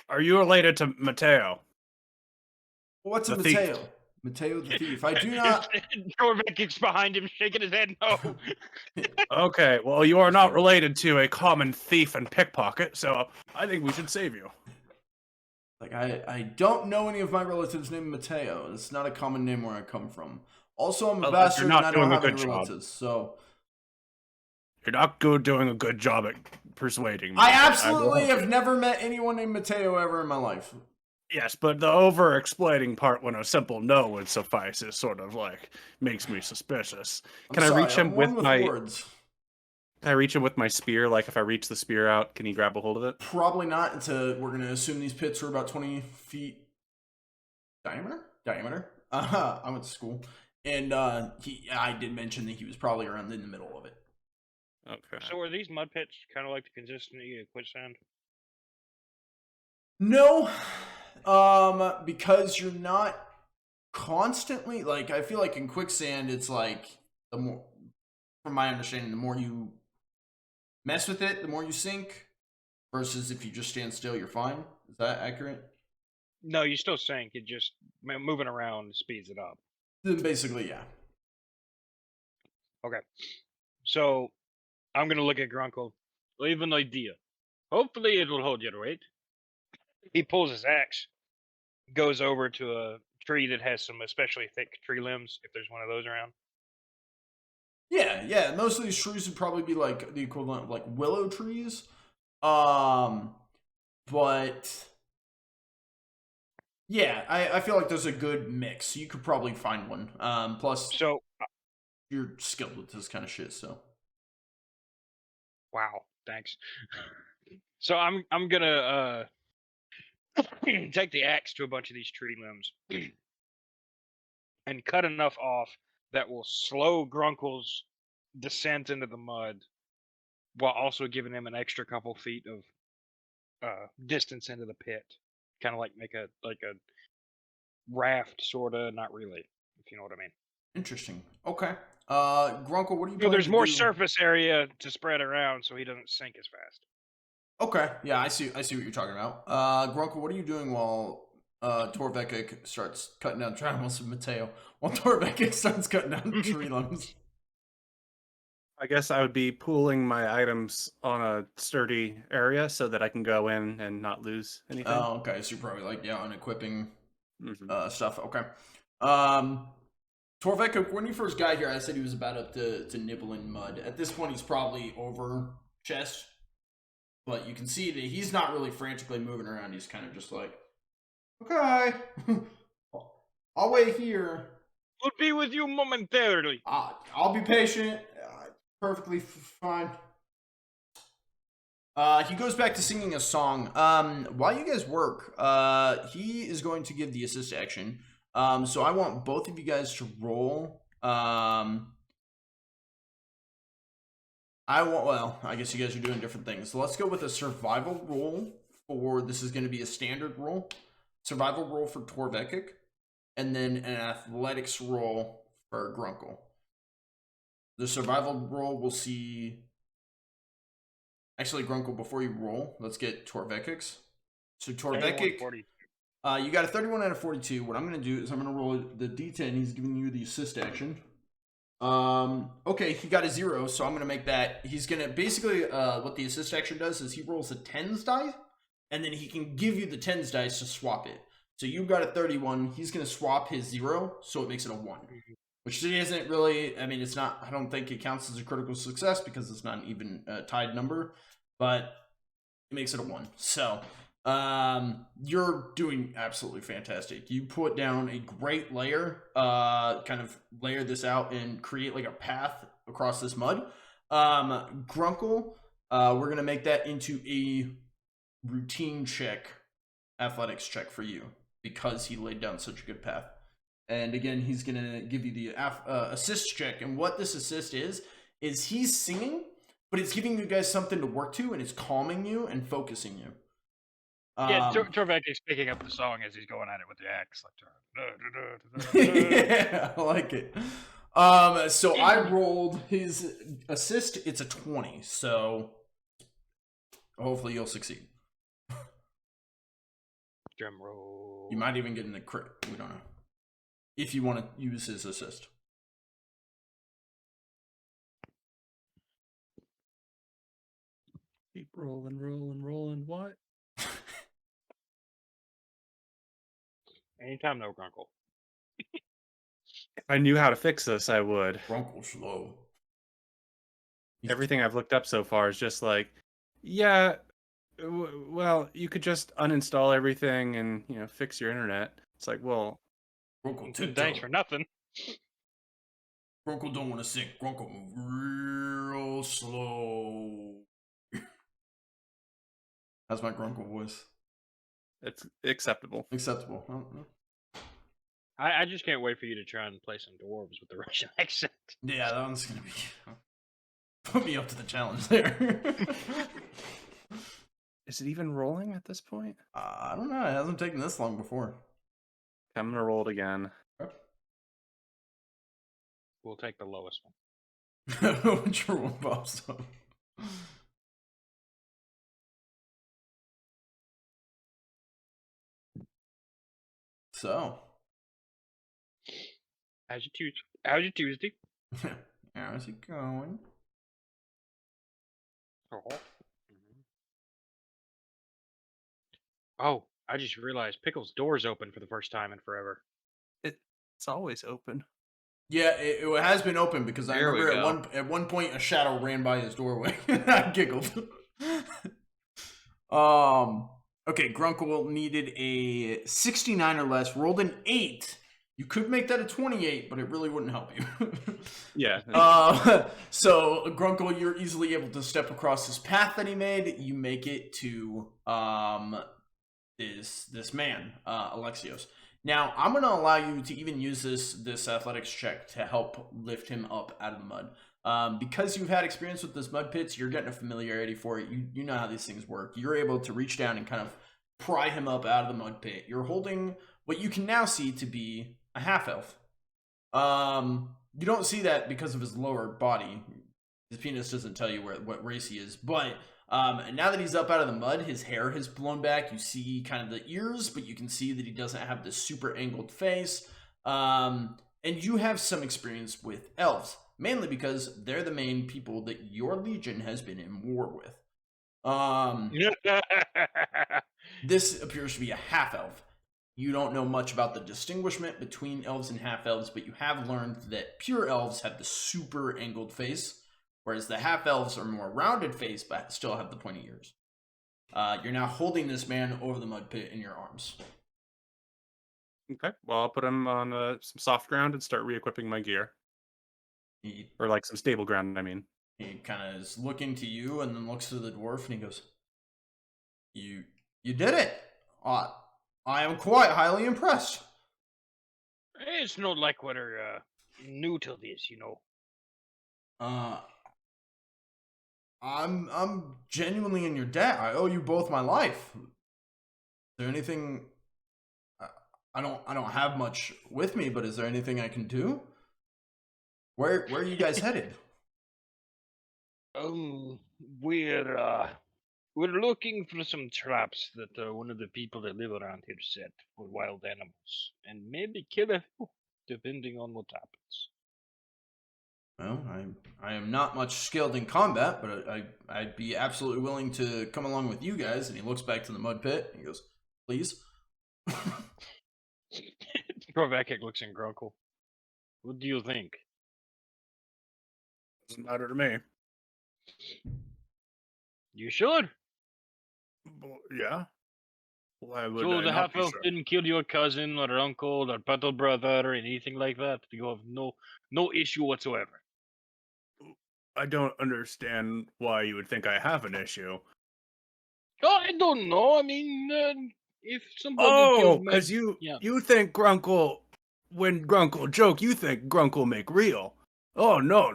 Are you related to Mateo? What's a Mateo? Thief. Mateo the thief. I do not. Torvekek's behind him, shaking his head. No. Okay, well, you are not related to a common thief and pickpocket, so I think we should save you. Like I don't know any of my relatives named Mateo. It's not a common name where I come from. Also, I'm a bastard and I don't have any relatives, so. You're not doing a good job at persuading me. I absolutely have never met anyone named Mateo ever in my life. Yes, but the over-explaining part when a simple no would suffice is sort of like makes me suspicious. Can I reach him with my words? Can I reach him with my spear? Like if I reach the spear out, can he grab a hold of it? Probably not. We're gonna assume these pits are about 20 feet diameter. I went to school. And I did mention that he was probably around in the middle of it. Okay. So are these mud pits kind of like the consistency of quicksand? No, because you're not constantly, like, I feel like in quicksand, it's like, the more, from my understanding, the more you mess with it, the more you sink, versus if you just stand still, you're fine. Is that accurate? No, you still sink. It just moving around speeds it up. Then basically, yeah. Okay. So I'm gonna look at Grunkle. I have an idea. Hopefully it will hold your weight. He pulls his axe, goes over to a tree that has some especially thick tree limbs, if there's one of those around. Yeah. Most of these trees would probably be like the equivalent of like willow trees. But yeah, I feel like there's a good mix. You could probably find one. Plus So you're skilled with this kind of shit, so. wow, thanks. So I'm gonna take the axe to a bunch of these tree limbs and cut enough off that will slow Grunkle's descent into the mud, while also giving him an extra couple feet of distance into the pit. Kind of like make a raft, sorta, not really, if you know what I mean. Interesting. Okay. Grunkle, what are you So planning there's to more do? surface area to spread around, so he doesn't sink as fast. Okay. Yeah, I see what you're talking about. Grunkle, what are you doing while Torvekek starts cutting down triangles with Mateo? While Torvekek starts cutting down tree limbs. I guess I would be pooling my items on a sturdy area so that I can go in and not lose anything. Oh, okay. So you're probably like, yeah, unequipping stuff. Okay. Torvekek, when you first got here, I said he was about up to nibbling mud. At this point, he's probably over chest. But you can see that he's not really frantically moving around. He's kind of just like, okay, I'll wait here. We'll be with you momentarily. I'll be patient. Perfectly fine. He goes back to singing a song. While you guys work, he is going to give the assist action. So I want both of you guys to roll. I guess you guys are doing different things. So let's go with a survival roll for, this is going to be a standard roll. Survival roll for Torvekek. And then an athletics roll for Grunkle. The survival roll we'll see. Actually, Grunkle, before you roll, let's get Torvekek's. So Torvekek, you got a 31 out of 42. What I'm going to do is I'm going to roll the D10. He's giving you the assist action. Okay, he got a 0, so I'm gonna make that. He's gonna basically what the assist action does is he rolls a 10s die, and then he can give you the 10s dice to swap it. So you got a 31, he's gonna swap his 0, so it makes it a 1. Which isn't really, I mean, it's not, I don't think it counts as a critical success because it's not an even tied number, but it makes it a 1. So you're doing absolutely fantastic. You put down a great layer, kind of layer this out and create like a path across this mud. Grunkle, we're gonna make that into a routine check, athletics check for you because he laid down such a good path. And again, he's gonna give you the assist check. And what this assist is he's singing, but it's giving you guys something to work to, and it's calming you and focusing you. Yeah, Torvekek's picking up the song as he's going at it with the axe. Yeah, I like it. So I rolled his assist. It's a 20, so hopefully you'll succeed. Drum roll. You might even get in the crit. We don't know. If you want to use his assist. Keep rolling. What? Anytime, no Grunkle. If I knew how to fix this, I would. Grunkle slow. Everything I've looked up so far is just like, yeah, well, you could just uninstall everything and, fix your internet. It's like, well, Grunkle thanks for nothing. Grunkle don't want to sink. Grunkle move real slow. That's my Grunkle voice. it's acceptable. Acceptable. I just can't wait for you to try and play some dwarves with the Russian accent. Yeah, that one's gonna be put me up to the challenge there. Is it even rolling at this point? I don't know. It hasn't taken this long before. I'm gonna roll it again. We'll take the lowest one. Which one pops up? So, How's your Tuesday? how's it going? Oh, I just realized Pickle's door's open for the first time in forever. It's always open. Yeah, it has been open because I There we remember at one point a shadow ran by his doorway. I giggled. Okay, Grunkle needed a 69 or less, rolled an 8. You could make that a 28, but it really wouldn't help you. Yeah. So Grunkle, you're easily able to step across this path that he made. You make it to this man, Alexios. Now, I'm going to allow you to even use this athletics check to help lift him up out of the mud. Because you've had experience with this mud pits, you're getting a familiarity for it. You know how these things work. You're able to reach down and kind of pry him up out of the mud pit. You're holding what you can now see to be a half-elf. You don't see that because of his lower body. His penis doesn't tell you what race he is, but and now that he's up out of the mud, his hair has blown back. You see kind of the ears, but you can see that he doesn't have this super angled face. And you have some experience with elves, mainly because they're the main people that your legion has been in war with. This appears to be a half-elf. You don't know much about the distinguishment between elves and half-elves, but you have learned that pure elves have the super angled face, whereas the half-elves are more rounded face, but still have the pointy ears. You're now holding this man over the mud pit in your arms. Okay. Well, I'll put him on some soft ground and start re-equipping my gear. Or like some stable ground, I mean. He kind of is looking to you and then looks to the dwarf and he goes, You did it! I am quite highly impressed. It's not like we're new to this, you know. I'm genuinely in your debt. I owe you both my life. Is there anything? I don't have much with me, but is there anything I can do? Where are you guys headed? We're looking for some traps that one of the people that live around here set for wild animals, and maybe kill a few, depending on what happens. Well, I am not much skilled in combat, but I'd be absolutely willing to come along with you guys. And he looks back to the mud pit and he goes, "Please." Torvekek looks in Grunkle. What do you think? Doesn't matter to me. You sure? Yeah. Why would So I the not half be elf sure? didn't kill your cousin or uncle or battle brother or anything like that? You have no issue whatsoever. I don't understand why you would think I have an issue. Oh, I don't know. I mean, if somebody Oh, killed my... because you think Grunkle, when Grunkle joke, you think Grunkle make real. Oh, no.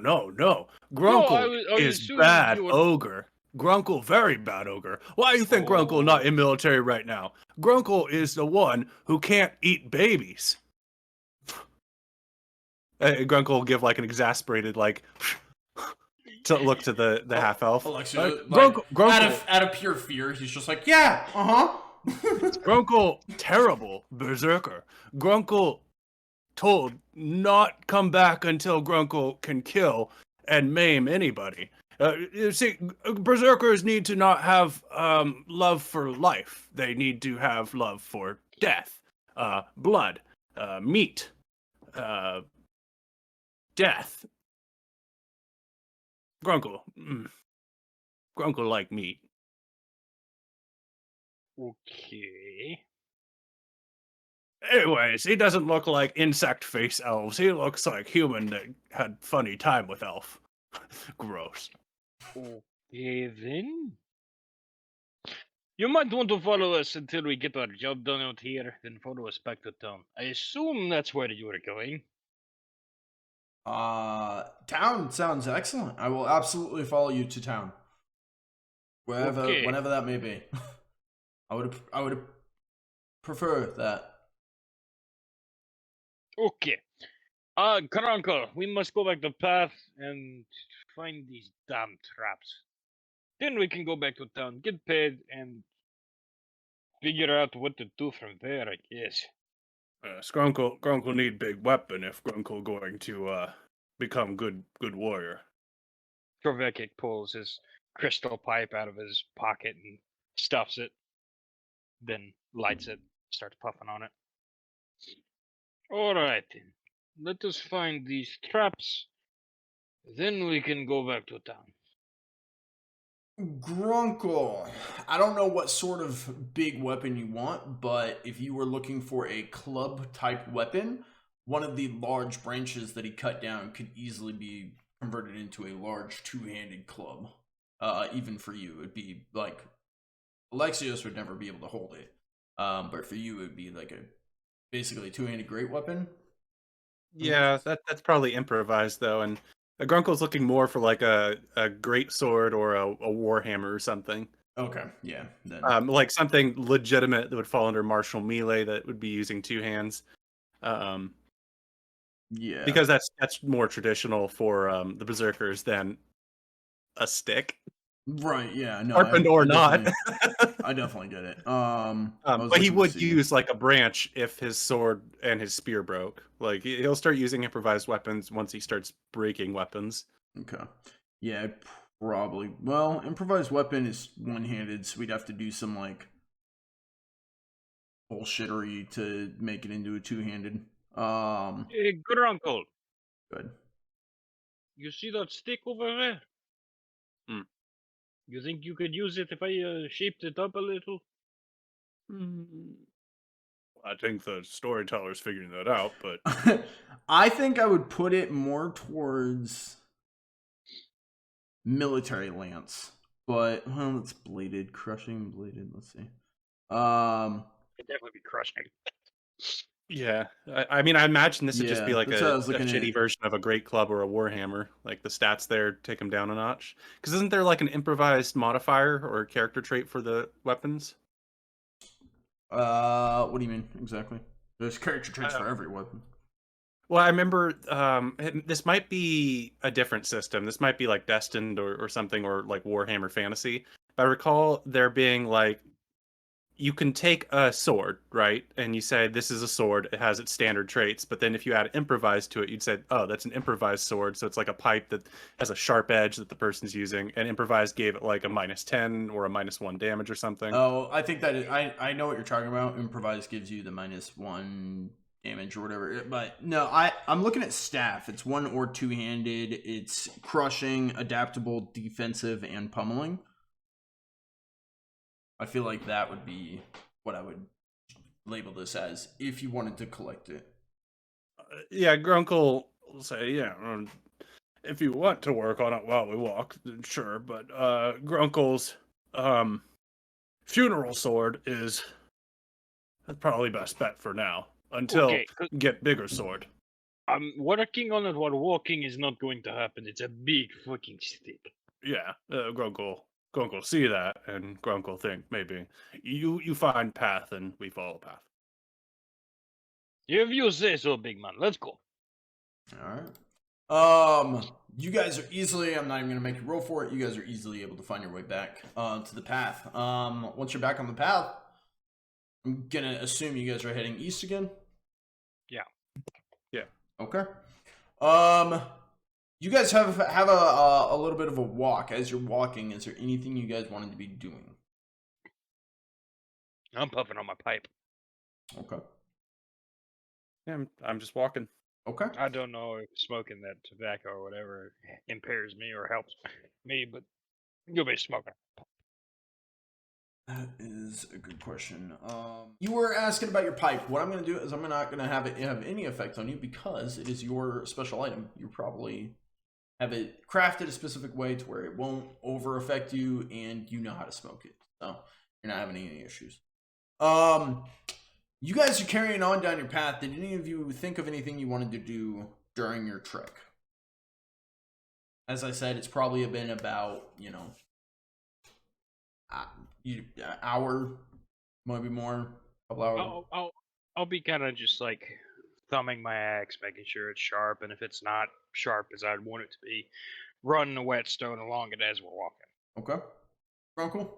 Grunkle I is assumed bad you were... ogre. Grunkle, very bad ogre. Why do you think Grunkle not in military right now? Grunkle is the one who can't eat babies. Grunkle will give like an exasperated to look to the half elf. Alexios, Grunkle, out of pure fear, he's just like, yeah, Grunkle, terrible berserker. Grunkle told not come back until Grunkle can kill and maim anybody. You see, berserkers need to not have love for life. They need to have love for death, blood, meat, death. Grunkle like meat. Okay. Anyways, he doesn't look like insect face elves. He looks like human that had funny time with elf. Gross. Okay, then. You might want to follow us until we get our job done out here, then follow us back to town. I assume that's where you were going. Town sounds excellent. I will absolutely follow you to town. Okay. Whenever that may be. I would prefer that. Okay. Grunkle, we must go back to path and find these damn traps. Then we can go back to town, get paid, and figure out what to do from there, I guess. Grunkle need big weapon if Grunkle going to become good warrior. Torvekek pulls his crystal pipe out of his pocket and stuffs it, then lights it, starts puffing on it. Alright then. Let us find these traps, then we can go back to town. Grunkle, I don't know what sort of big weapon you want, but if you were looking for a club type weapon, one of the large branches that he cut down could easily be converted into a large two-handed club. Even for you, it'd be like Alexios would never be able to hold it, but for you, it'd be like basically a two-handed great weapon. Yeah, that's probably improvised though, and Grunkle's looking more for like a great sword or a warhammer or something. Okay, yeah, then Like something legitimate that would fall under martial melee that would be using two hands. Yeah, Because that's more traditional for the berserkers than a stick. right. Yeah, no, Sharpened or not. I definitely get it. But he would use like a branch if his sword and his spear broke. Like he'll start using improvised weapons once he starts breaking weapons. Okay. Yeah, probably. Well, improvised weapon is one-handed, so we'd have to do some like bullshittery to make it into a two-handed. Hey, Grunkle, Good. you see that stick over there? Hmm. You think you could use it if I shaped it up a little? I think the storyteller's figuring that out, but I think I would put it more towards military lance, but well, it's bladed, crushing bladed. Let's see. It'd definitely be crushing. yeah. I mean, I imagine this would just be Yeah, like that's a what I was looking shitty at. version of a great club or a warhammer. Like the stats there take them down a notch. Because isn't there like an improvised modifier or character trait for the weapons? What do you mean exactly? There's character traits for every weapon. Well, I remember this might be a different system. This might be like Destined or something, or like Warhammer Fantasy. But I recall there being like, you can take a sword, right? And you say, this is a sword. It has its standard traits. But then if you add improvised to it, you'd say, oh, that's an improvised sword. So it's like a pipe that has a sharp edge that the person's using. And improvised gave it like a -10 or a -1 damage or something. Oh, I think that I know what you're talking about. Improvised gives you the -1 damage or whatever. But no, I'm looking at staff. It's one or two-handed. It's crushing, adaptable, defensive, and pummeling. I feel like that would be what I would label this as if you wanted to collect it. Yeah, Grunkle will say, yeah, if you want to work on it while we walk, then sure. But Grunkle's funeral sword is probably best bet for now until Okay, get bigger sword. working on it while walking is not going to happen. It's a big fucking stick. Yeah, Grunkle see that, and Grunkle think maybe you find path and we follow path. If you say so, big man. Let's go. All right. You guys are easily, I'm not even gonna make you roll for it. You guys are easily able to find your way back to the path. Once you're back on the path, I'm gonna assume you guys are heading east again. Yeah. Okay. You guys have a little bit of a walk. As you're walking, is there anything you guys wanted to be doing? I'm puffing on my pipe. Okay. Yeah, I'm just walking. Okay. I don't know if smoking that tobacco or whatever impairs me or helps me, but you'll be smoking. That is a good question. You were asking about your pipe. What I'm going to do is I'm not going to have it have any effect on you because it is your special item. You probably have it crafted a specific way to where it won't over affect you and you know how to smoke it. So You're not having any issues. You guys are carrying on down your path. Did any of you think of anything you wanted to do during your trek? As I said, it's probably been about, hour, maybe more, couple hours. I'll be kind of just like thumbing my axe, making sure it's sharp, and if it's not sharp as I'd want it to be, running a whetstone along it as we're walking. Okay. Grunkle?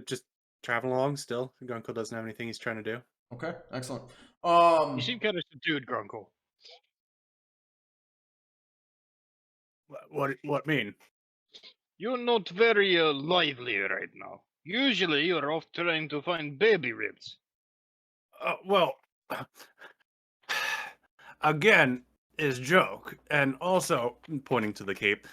Just travel along still. Grunkle doesn't have anything he's trying to do. Okay, excellent. You seem kind of subdued, Grunkle. What mean? You're not very lively right now. Usually you're off trying to find baby ribs. Well, again is joke, and also pointing to the cape.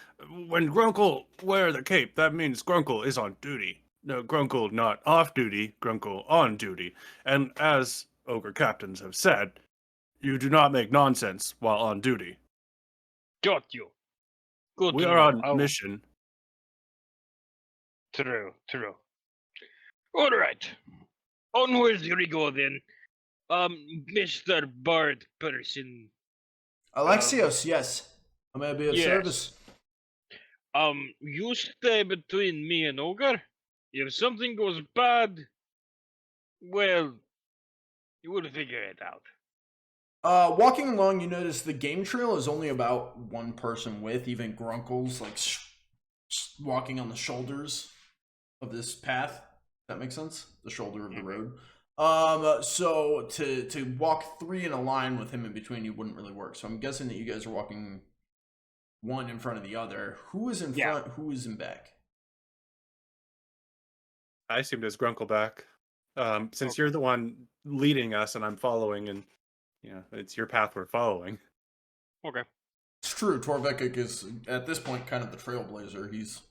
When Grunkle wear the cape, that means Grunkle is on duty. No, Grunkle not off duty, Grunkle on duty. And as ogre captains have said, you do not make nonsense while on duty. Got you. Good. We are on mission. True. All right. Onwards we go then. Mr. Bard person. Alexios, yes. I may be of service. You stay between me and Ogre. If something goes bad, well, you will figure it out. Walking along, you notice the game trail is only about one person width. Even Grunkle's like walking on the shoulders of this path. That makes sense? The shoulder of the road. So to walk three in a line with him in between you wouldn't really work. So I'm guessing that you guys are walking one in front of the other. Who is in front? Who is in back? I assumed it was Grunkle back. Since you're the one leading us and I'm following, and it's your path we're following. Okay. It's true. Torvekek is at this point kind of the trailblazer. He's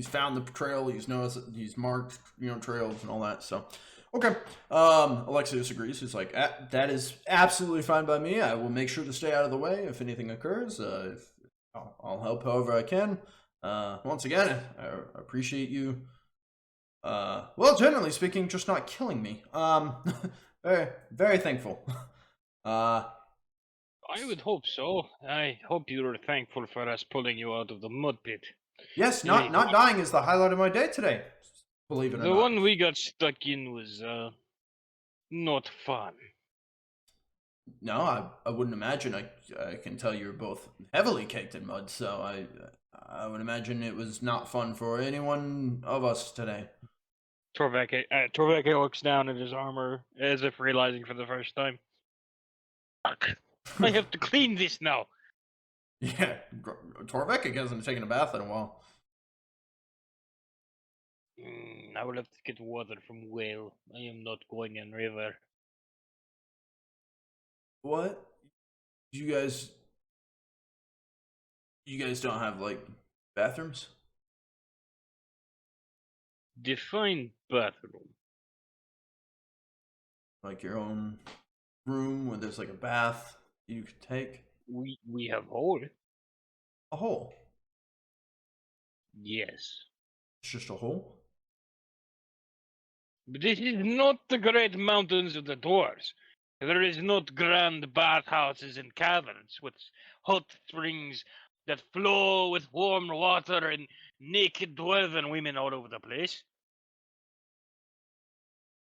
found the trail. He's marked trails and all that. So. Okay. Alexios agrees. He's like, that is absolutely fine by me. I will make sure to stay out of the way if anything occurs. I'll help however I can. Once again, I appreciate you. Well, generally speaking, just not killing me. Very, very thankful. I would hope so. I hope you were thankful for us pulling you out of the mud pit. Yes, not dying is the highlight of my day today. Believe it or not. The one we got stuck in was not fun. No, I wouldn't imagine. I can tell you're both heavily caked in mud, so I would imagine it was not fun for any one of us today. Torvekek looks down at his armor as if realizing for the first time. Fuck! I have to clean this now. Yeah, Torvekek hasn't taken a bath in a while. I will have to get water from well. I am not going in river. What? You guys don't have like bathrooms? Define bathroom. Like your own room where there's like a bath you could take? We have hole. A hole? Yes. It's just a hole? But this is not the great mountains of the dwarves. There is not grand bathhouses and caverns with hot springs that flow with warm water and naked dwarven women all over the place.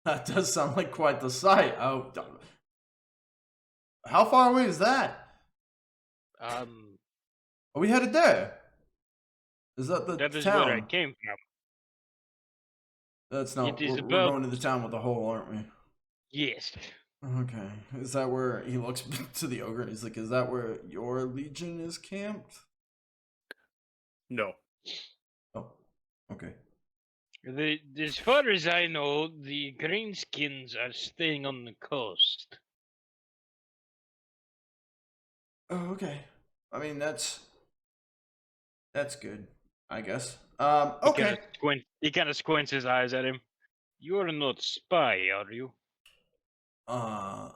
That does sound like quite the sight. Oh, how far away is that? Are we headed there? Is that the that is town? where I came from. That's not. We're going to the town with the hole, aren't we? Yes. Okay. Is that where he looks to the ogre and he's like, is that where your legion is camped? No. Oh. Okay. As far as I know, the greenskins are staying on the coast. Oh, okay. I mean, that's good, I guess. Okay. He kind of squints his eyes at him. You're not spy, are you? I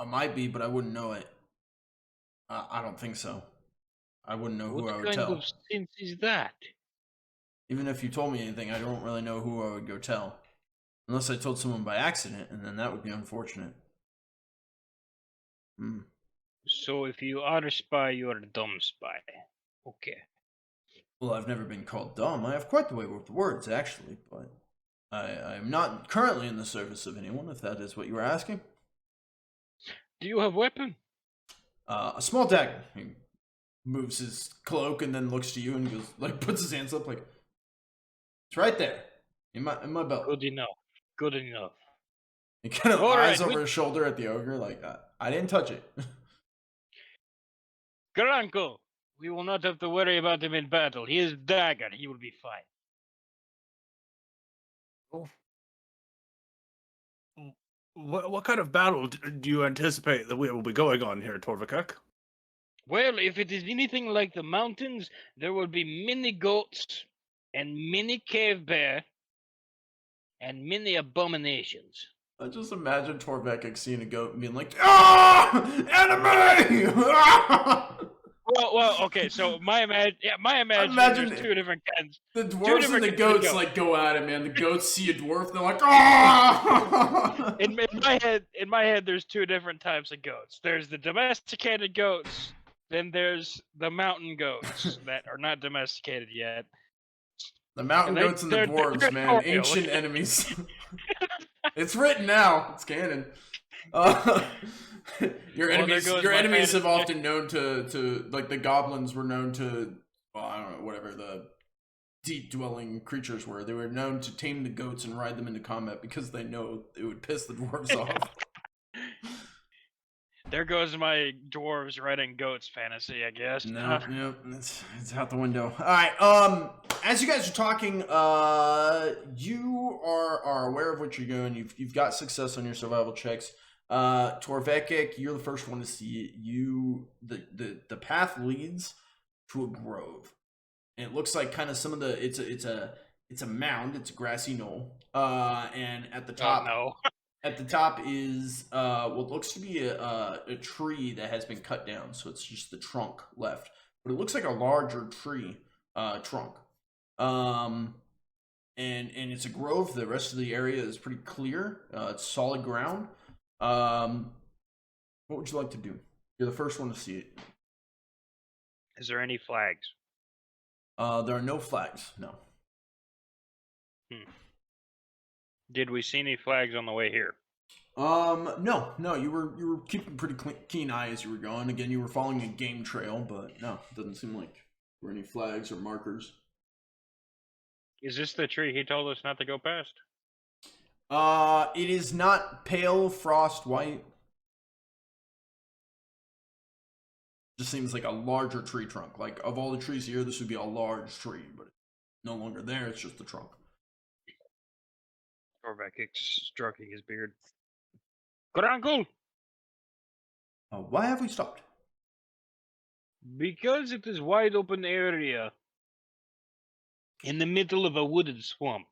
might be, but I wouldn't know it. I don't think so. I wouldn't know who I would tell. What kind of sense is that? Even if you told me anything, I don't really know who I would go tell. Unless I told someone by accident, and then that would be unfortunate. Hmm. So if you are a spy, you are a dumb spy. Okay. Well, I've never been called dumb. I have quite the way with words, actually, but I'm not currently in the service of anyone, if that is what you were asking. Do you have weapon? A small dagger. He moves his cloak and then looks to you and goes, like, puts his hands up, like, it's right there, in my belt. Good enough. Good enough. He kind of All eyes right, over his shoulder at the ogre, like, I didn't touch it. Grunkle, we will not have to worry about him in battle. He is dagger. He will be fine. What kind of battle do you anticipate that we will be going on here, Torvekek? Well, if it is anything like the mountains, there will be many goats and many cave bear and many abominations. I just imagine Torvekek seeing a goat and being like, ah, enemy! Well, okay. So my imagination Imagine there's two different kinds. The dwarves and the different goats goats. like go at it, man. The goats see a dwarf, they're like, ah! In my head, there's two different types of goats. There's the domesticated goats. Then there's the mountain goats that are not domesticated yet. The mountain goats and the dwarves, man, ancient enemies. It's written now. It's canon. Your enemies have often known to like the goblins were known to, well, I don't know, whatever the deep dwelling creatures were. They were known to tame the goats and ride them into combat because they know it would piss the dwarves off. There goes my dwarves riding goats fantasy, I guess. No, it's out the window. All right. As you guys are talking, you are aware of what you're doing. You've got success on your survival checks. Torvekek, you're the first one to see it. The path leads to a grove. And it looks like kind of some of the it's a mound. It's a grassy knoll. And at the top. Oh, no. At the top is what looks to be a tree that has been cut down, so it's just the trunk left. But it looks like a larger tree trunk. And it's a grove. The rest of the area is pretty clear. It's solid ground. What would you like to do? You're the first one to see it. Is there any flags? There are no flags. No. Did we see any flags on the way here? No. You were keeping pretty keen eye as you were going. Again, you were following a game trail, but no, it doesn't seem like there were any flags or markers. Is this the tree he told us not to go past? It is not pale frost white. Just seems like a larger tree trunk. Like, of all the trees here, this would be a large tree, but it's no longer there. It's just the trunk. Torvekek stroking his beard. Grunkle! Why have we stopped? Because it is wide open area in the middle of a wooded swamp.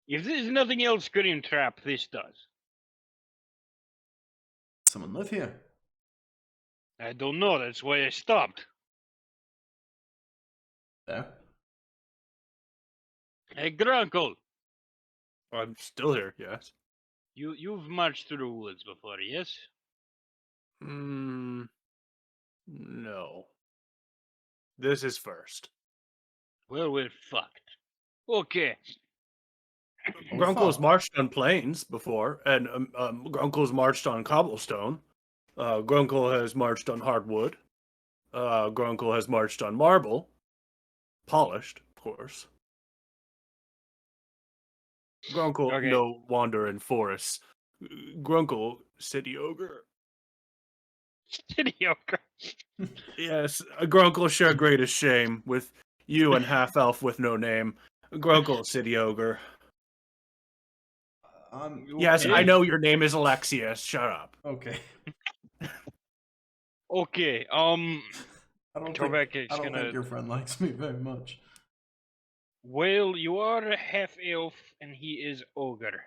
If there's nothing else green trap, this does. Someone live here? I don't know, that's why I stopped. There. Hey, Grunkle! I'm still here, yes. You've marched through the woods before, yes? No. This is first. Well, we're fucked. Okay. Grunkle's marched on plains before, and Grunkle's marched on cobblestone. Grunkle has marched on hardwood. Grunkle has marched on marble. Polished, of course. Grunkle, Okay. no wander in forests. Grunkle, city ogre. City ogre. Yes, Grunkle share greatest shame with you and half elf with no name. Grunkle, city ogre. Yes, okay. I know your name is Alexios. Shut up. Okay. Okay, I don't Torvekek's think your friend likes me very much. Well, you are a half-elf, and he is ogre.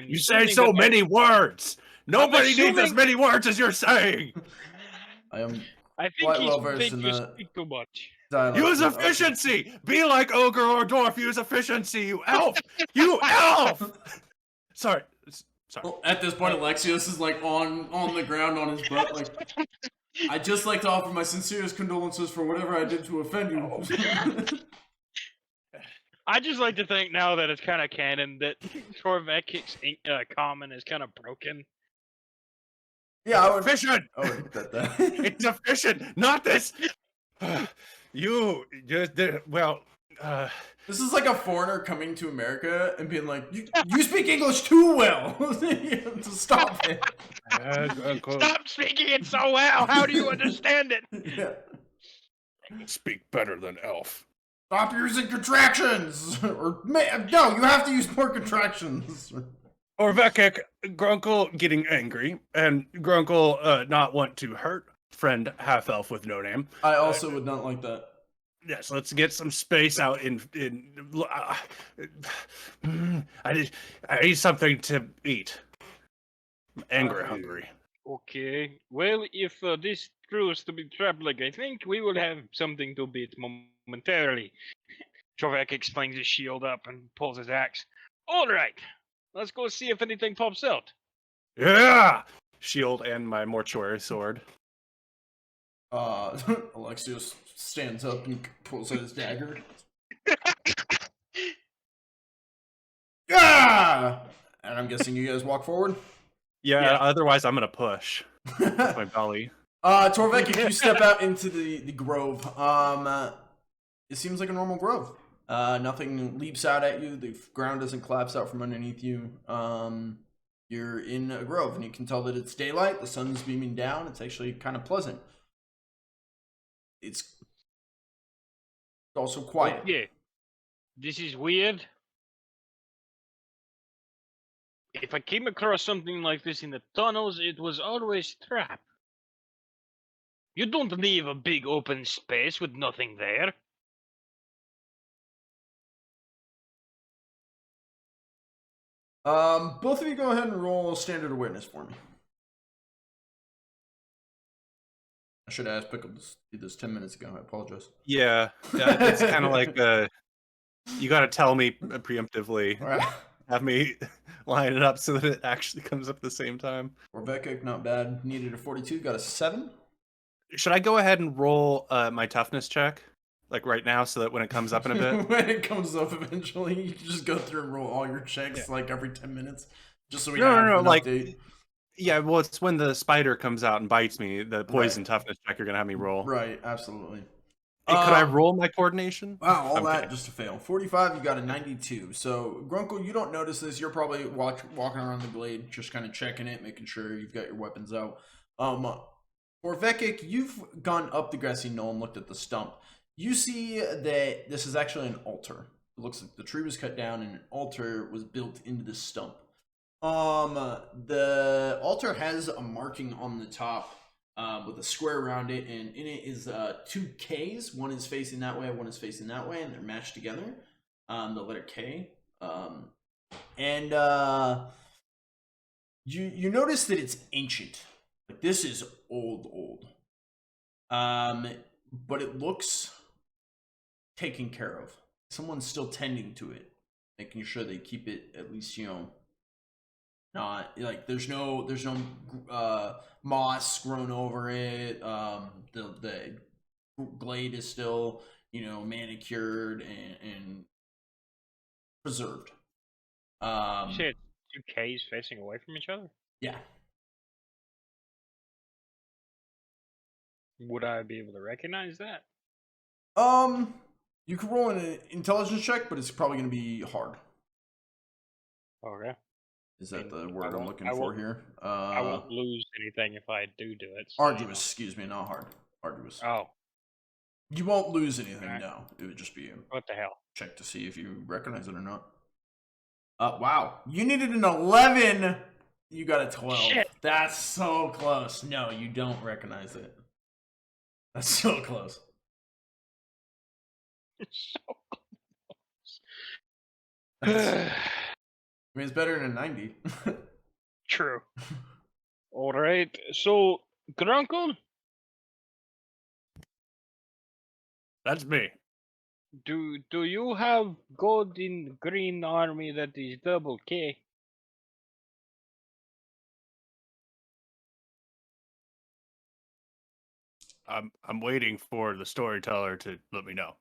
You say so many words! Nobody needs as many words as you're saying! I am I think quite he's well versed think in you that. speak too much. dialect. Use efficiency! Be like ogre or dwarf, use efficiency, you elf! You elf! Sorry. Well, at this point, Alexios is like on the ground on his butt, like, I'd just like to offer my sincerest condolences for whatever I did to offend you. I just like to think now that it's kind of canon that Torvekek's common is kind of broken. Yeah, I would. Efficient! I would bet that. It's efficient, not this. You just well. This is like a foreigner coming to America and being like, "You speak English too well." To stop it. Stop speaking it so well. How do you understand it? Yeah. Speak better than elf. Stop using contractions, or no, you have to use more contractions. Torvekek, Grunkle getting angry, and Grunkle not want to hurt friend half elf with no name. I also would not like that. Yes, let's get some space out in I need something to eat. I'm hungry. Okay. Well, if this proves to be troubling, I think we will have something to beat momentarily. Torvekek slings his shield up and pulls his axe. All right. Let's go see if anything pops out. Yeah! Shield and my mortuary sword. Alexios stands up and pulls out his dagger. Yeah! And I'm guessing you guys walk forward? Yeah. Otherwise I'm gonna push with my belly. Torvekek, you step out into the grove. It seems like a normal grove. Nothing leaps out at you. The ground doesn't collapse out from underneath you. You're in a grove, and you can tell that it's daylight. The sun's beaming down. It's actually kind of pleasant. It's also quiet. Yeah. This is weird. If I came across something like this in the tunnels, it was always trap. You don't leave a big open space with nothing there. Both of you go ahead and roll standard awareness for me. I should have asked Pickle to do this 10 minutes ago. I apologize. Yeah, it's kind of like you got to tell me preemptively, have me line it up so that it actually comes up at the same time. Torvekek, not bad. Needed a 42, got a 7. Should I go ahead and roll my toughness check, like right now, so that when it comes up in a bit? When it comes up eventually, you can just go through and roll all your checks like every 10 minutes, just so we have an update. Yeah, well, it's when the spider comes out and bites me, the poison toughness check you're gonna have me roll. Right, absolutely. Hey, could I roll my coordination? Wow, all that just to fail. 45, you got a 92. So, Grunkle, you don't notice this. You're probably walking around the glade, just kind of checking it, making sure you've got your weapons out. Torvekek, you've gone up the grassy knoll and looked at the stump. You see that this is actually an altar. It looks like the tree was cut down and an altar was built into the stump. The altar has a marking on the top with a square around it, and in it is 2 Ks. One is facing that way, one is facing that way, and they're matched together. The letter K. You notice that it's ancient. Like, this is old. But it looks taken care of. Someone's still tending to it, making sure they keep it at least, not like there's no moss grown over it. The glade is still, manicured and preserved. You said 2 Ks facing away from each other? Yeah. Would I be able to recognize that? You can roll an intelligence check, but it's probably going to be hard. Okay. Is that the word I'm looking for here? I won't lose anything if I do it. So. Arduous, excuse me, not hard. Arduous. Oh. You won't lose anything, no. It would just be what the hell? Check to see if you recognize it or not. Wow. You needed an 11. You got a 12. Shit. That's so close. No, you don't recognize it. That's so close. It's so I mean, it's better than a 90. True. All right. So, Grunkle, That's me. Do you have gold in green army that is double K? I'm waiting for the storyteller to let me know.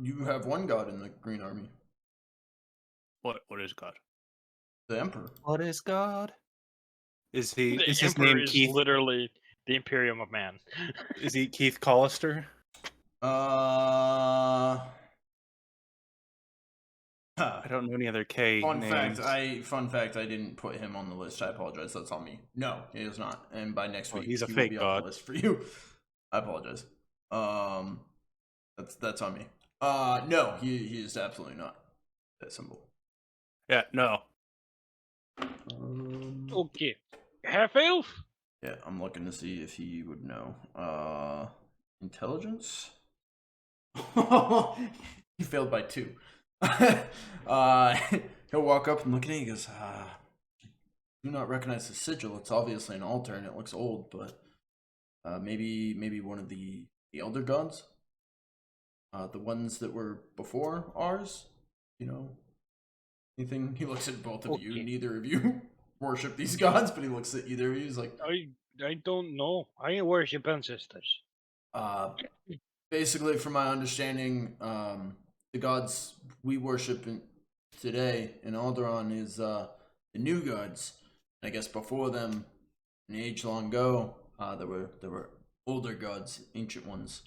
You have one god in the Green Army, What is God? the Emperor. What is God? Is The his Emperor name is Keith? literally the Imperium of Man. Is he Keith Collister? Huh. I don't know any other K Fun names. fact, I didn't put him on the list. I apologize. That's on me. No, he is not. And by next Well, week, he's a he fake will be on god. the list for you. I apologize. That's on me. No, he is absolutely not that symbol. Yeah, no. Okay. Half elf? Yeah, I'm looking to see if he would know. Intelligence? He failed by 2. He'll walk up and look at it. He goes, do not recognize the sigil. It's obviously an altar and it looks old, but maybe one of the elder gods, the ones that were before ours. You know, anything? He looks at both of you. Okay. Neither of you worship these gods, but he looks at either of you. He's like, I don't know. I worship ancestors. basically, from my understanding, the gods we worship today in Alderaan is the new gods. I guess before them, an age long ago, there were older gods, ancient ones.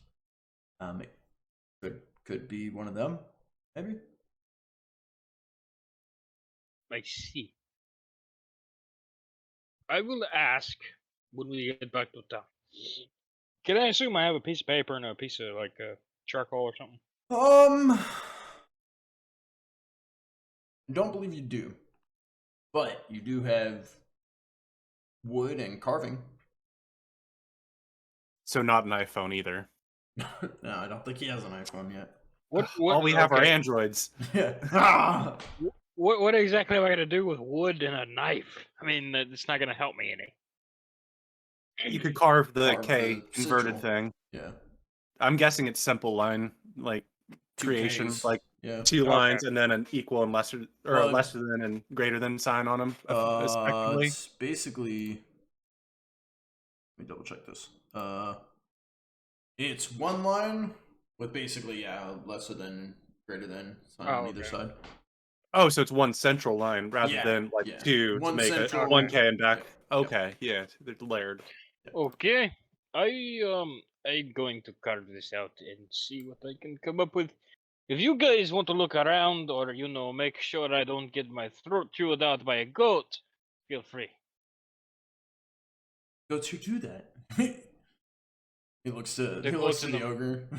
It could be one of them, maybe. I see. I will ask when we get back to town. Can I assume I have a piece of paper and a piece of like charcoal or something? I don't believe you do, but you do have wood and carving. So not an iPhone either. No, I don't think he has an iPhone yet. All we have are okay. androids. Yeah. What exactly am I gonna do with wood and a knife? I mean, it's not gonna help me any. You could carve the Carve K the inverted sigil. thing. Yeah. I'm guessing it's simple line, like 2 creation, Ks. like Yeah. 2 lines and then an equal and lesser, or Well, a lesser than and greater than sign on them, effectively. It's basically. Let me double check this. It's 1 line with basically lesser than, greater than sign on either side. Oh, so it's 1 central line rather than like 2 to One make central, a 1K and back. Yeah. Okay, yeah, they're layered. Okay, I'm going to carve this out and see what I can come up with. If you guys want to look around or make sure I don't get my throat chewed out by a goat, feel free. Goats who do that. He looks to the ogre.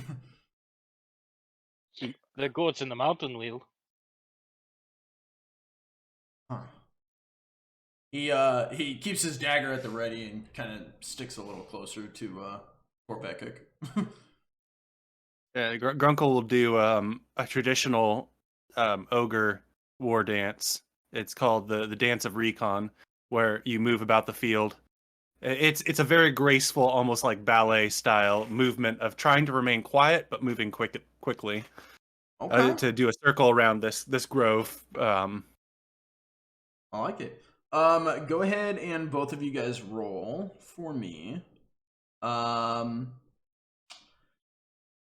The goats in the mountain will. Huh. He keeps his dagger at the ready and kind of sticks a little closer to Torvekek. Yeah, Grunkle will do a traditional ogre war dance. It's called the Dance of Recon, where you move about the field. It's a very graceful, almost like ballet style movement of trying to remain quiet but moving quickly. Okay. To do a circle around this grove. I like it. Go ahead and both of you guys roll for me.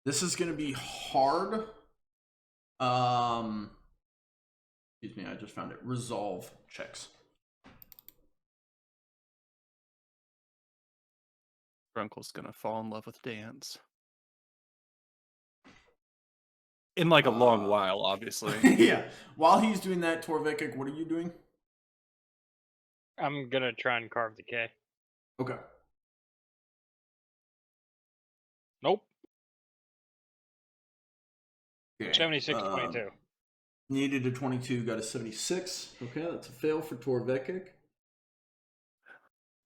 This is gonna be hard. Excuse me, I just found it. Resolve checks. Grunkle's gonna fall in love with dance. In like a long while, obviously. Yeah. While he's doing that, Torvekek, what are you doing? I'm gonna try and carve the K. Okay. Nope. Okay. 76-22. Needed a 22, got a 76. Okay, that's a fail for Torvekek.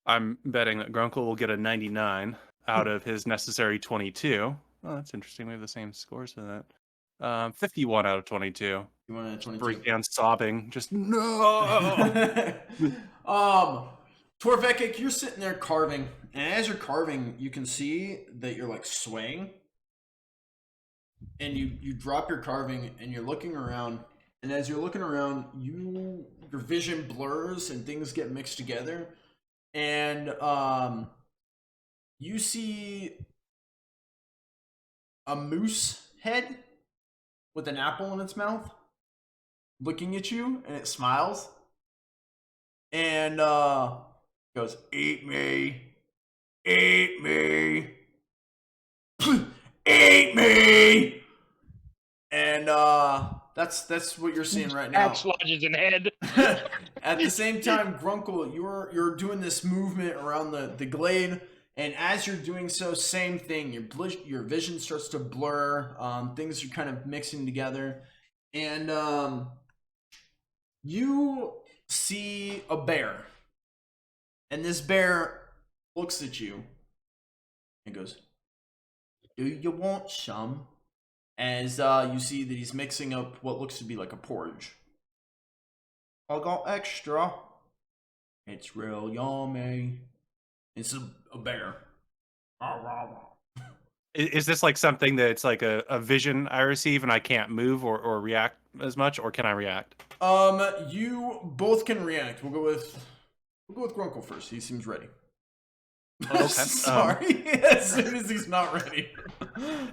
I'm betting that Grunkle will get a 99 out of his necessary 22. Oh, that's interesting. We have the same scores for that. 51 out of 22. You want a 22? Break down sobbing. Just no. Torvekek, you're sitting there carving, and as you're carving, you can see that you're like swaying. and you drop your carving and you're looking around, and as you're looking around, your vision blurs and things get mixed together, and you see a moose head with an apple in its mouth looking at you, and it smiles and goes, "Eat me, eat me, eat me." And that's what you're seeing right now. Axe lodges in head. At the same time, Grunkle, you're doing this movement around the glade, and as you're doing so, same thing. Your vision starts to blur. Things are kind of mixing together, and you see a bear, and this bear looks at you and goes, "Do you want some?" As you see that he's mixing up what looks to be like a porridge. "I got extra. It's real yummy." It's a bear. Is this like something that's like a vision I receive and I can't move or react as much, or can I react? You both can react. We'll go with Grunkle first. He seems ready. Okay. Sorry. As soon as he's not ready.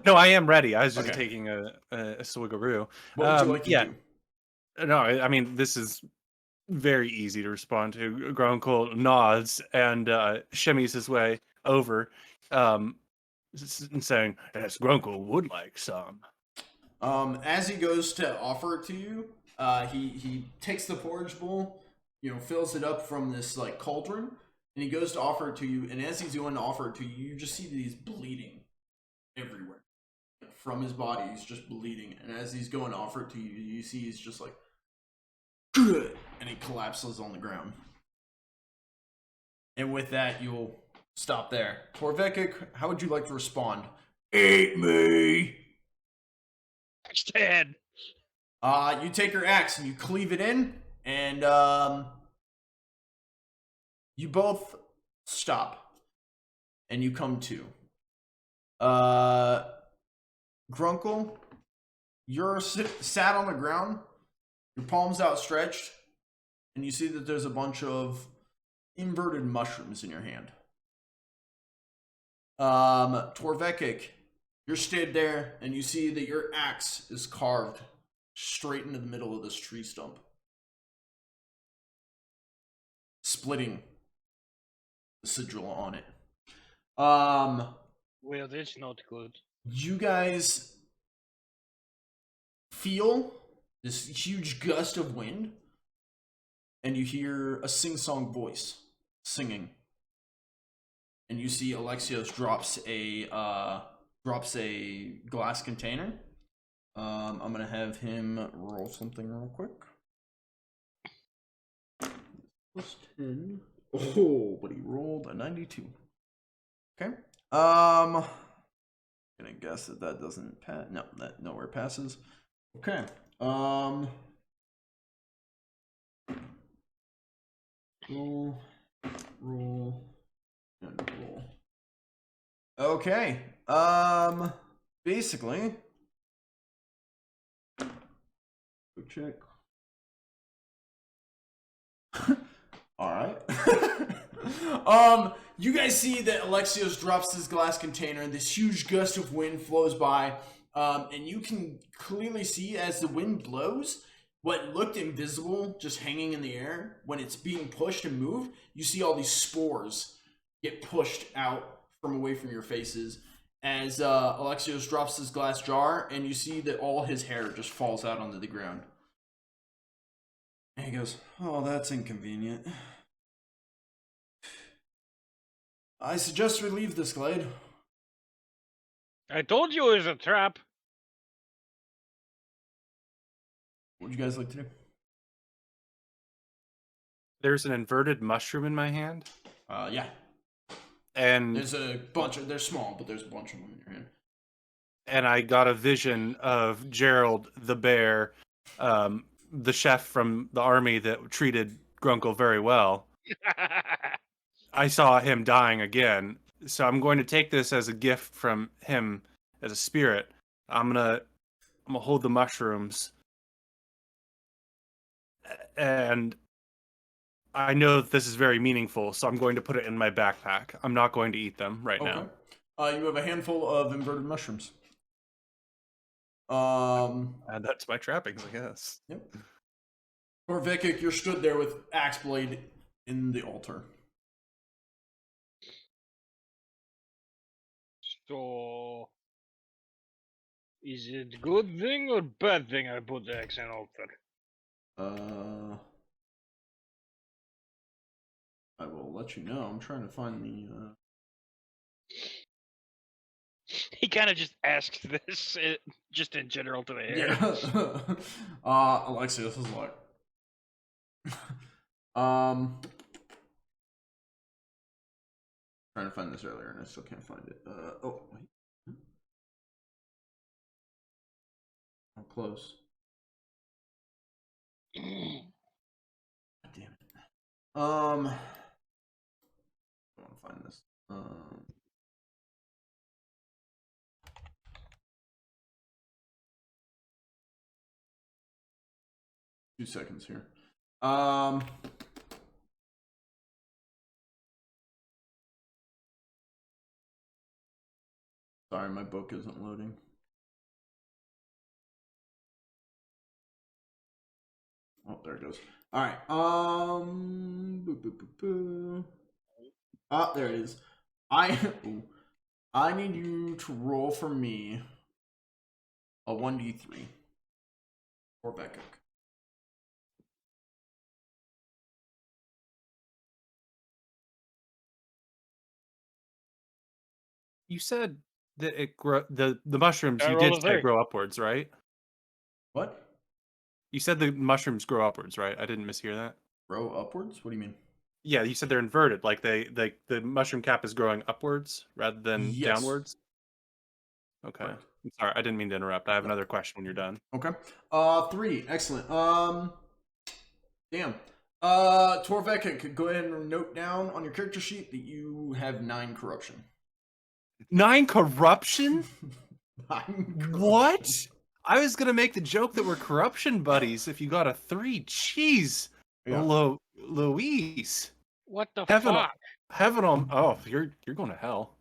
No, I am ready. I was just Okay. taking a swiggaroo. What would you like to do? No, I mean, this is very easy to respond to. Grunkle nods and shimmies his way over, saying, "Yes, Grunkle would like some." As he goes to offer it to you, he takes the porridge bowl, fills it up from this like cauldron, and he goes to offer it to you. And as he's going to offer it to you, you just see that he's bleeding everywhere from his body. He's just bleeding, and as he's going to offer it to you, you see he's just like, "Good," and he collapses on the ground. And with that, you'll stop there. Torvekek, how would you like to respond? "Eat me." Axe to head. You take your axe and you cleave it in, and you both stop, and you come to. Grunkle, you're sat on the ground, your palms outstretched, and you see that there's a bunch of inverted mushrooms in your hand. Torvekek, you're stood there, and you see that your axe is carved straight into the middle of this tree stump, splitting the sigil on it. Well, that's not good. You guys feel this huge gust of wind, and you hear a sing-song voice singing, and you see Alexios drops a glass container. I'm gonna have him roll something real quick. Plus 10. Oh, but he rolled a 92. Okay. Gonna guess that doesn't pass. No, that nowhere passes. Okay. Roll, and roll. Okay. Basically, quick check. All right. You guys see that Alexios drops this glass container, and this huge gust of wind flows by, and you can clearly see as the wind blows, what looked invisible, just hanging in the air, when it's being pushed and moved, you see all these spores get pushed out from away from your faces as Alexios drops this glass jar, and you see that all his hair just falls out onto the ground. And he goes, "Oh, that's inconvenient. I suggest we leave this glade." I told you it was a trap. What would you guys like to do? There's an inverted mushroom in my hand. Yeah. And There's a bunch of, they're small, but there's a bunch of them in your hand. And I got a vision of Gerald the bear, the chef from the army that treated Grunkle very well. I saw him dying again. So I'm going to take this as a gift from him as a spirit I'm gonna hold the mushrooms, and I know that this is very meaningful, so I'm going to put it in my backpack. I'm not going to eat them right now. You have a handful of inverted mushrooms. Add that to my trappings, I guess. Yep. Torvekek, you're stood there with axe blade in the altar. So, is it good thing or bad thing I put the axe in altar? I will let you know. I'm trying to find the. He kind of just asked this, just in general to the air. Yeah. Alexios is like. Trying to find this earlier and I still can't find it. Oh, wait. How close? God damn it. I want to find this. 2 seconds here. Sorry, my book isn't loading. Oh, there it goes. All right. Ah, there it is. I need you to roll for me a 1d3 or Becca. You said that it the mushrooms I you roll did a say 3. grow upwards, right? What? You said the mushrooms grow upwards, right? I didn't mishear that. Grow upwards? What do you mean? Yeah, you said they're inverted, like the mushroom cap is growing upwards rather than Yes. downwards. Okay. Correct. I'm sorry, I didn't mean to interrupt. I have another question when you're done. Okay. 3. Excellent. Damn. Torvekek could go ahead and note down on your character sheet that you have 9 corruption. 9 corruption? 9 corruption. What? I was gonna make the joke that we're corruption buddies if you got a 3. Jeez. Yeah. Luis. What the Heaven, fuck? heaven on. Oh, you're going to hell.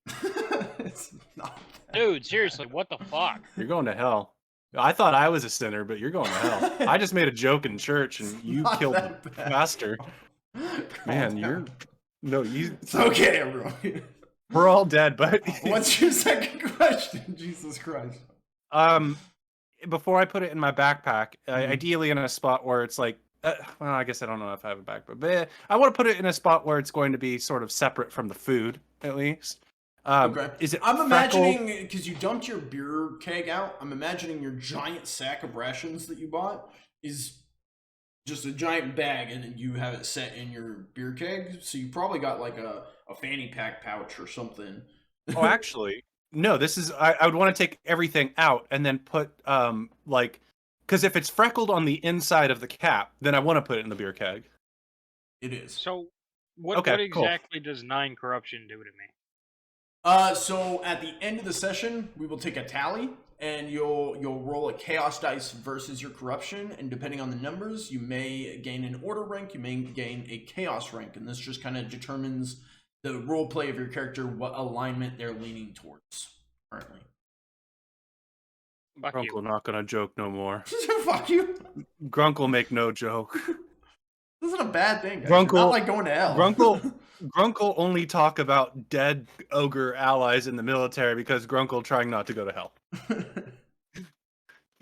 It's not that Dude, seriously, what the fuck? You're going to hell. I thought I was a sinner, but you're going to hell. I just made a joke in church, and you killed the pastor. Man, you're It's okay, everyone. We're all dead, but What's your second question? Jesus Christ. Before I put it in my backpack, ideally in a spot where it's like, well, I guess I don't know if I have a backpack, but I want to put it in a spot where it's going to be sort of separate from the food, at least. Okay. Is it? I'm freckled? imagining, because you dumped your beer keg out, I'm imagining your giant sack of rations that you bought is just a giant bag, and then you have it set in your beer keg. So you probably got like a fanny pack pouch or something. Oh, actually, no. This is I would want to take everything out and then put like, because if it's freckled on the inside of the cap, then I want to put it in the beer keg. It is. So, what Okay, cool. exactly does 9 corruption do to me? So at the end of the session, we will take a tally, and you'll roll a chaos dice versus your corruption, and depending on the numbers, you may gain an order rank, you may gain a chaos rank, and this just kind of determines the role play of your character, what alignment they're leaning towards currently. Fuck Grunkle you. not gonna joke no more. Fuck you. Grunkle make no joke. This isn't a bad thing, guys. Grunkle, You're not like going to hell. Grunkle only talk about dead ogre allies in the military because Grunkle trying not to go to hell.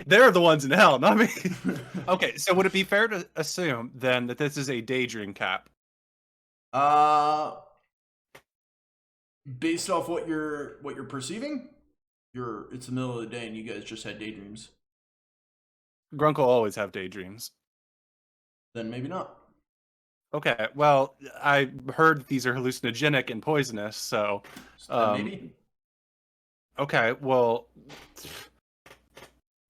They're the ones in hell, not me. Okay, so would it be fair to assume then that this is a daydream cap? Based off what you're perceiving, it's the middle of the day and you guys just had daydreams. Grunkle always have daydreams. Then maybe not. Okay, well, I heard these are hallucinogenic and poisonous, so maybe. Okay, well,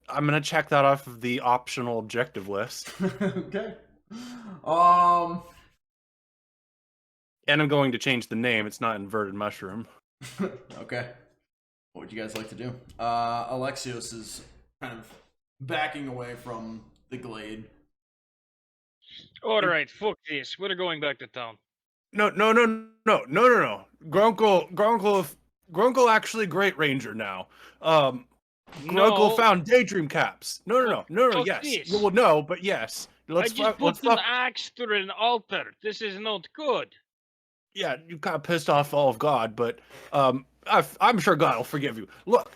I'm gonna check that off of the optional objective list. Okay. And I'm going to change the name. It's not inverted mushroom. Okay. What would you guys like to do? Alexios is kind of backing away from the glade. All right, fuck this. We're going back to town. No. Grunkle actually great ranger now. Grunkle No, found daydream caps. No. Fuck Yes. this. Well, no, but yes. I just put an axe through an altar. This is not good. Yeah, you kind of pissed off all of God, but I'm sure God will forgive you. Look,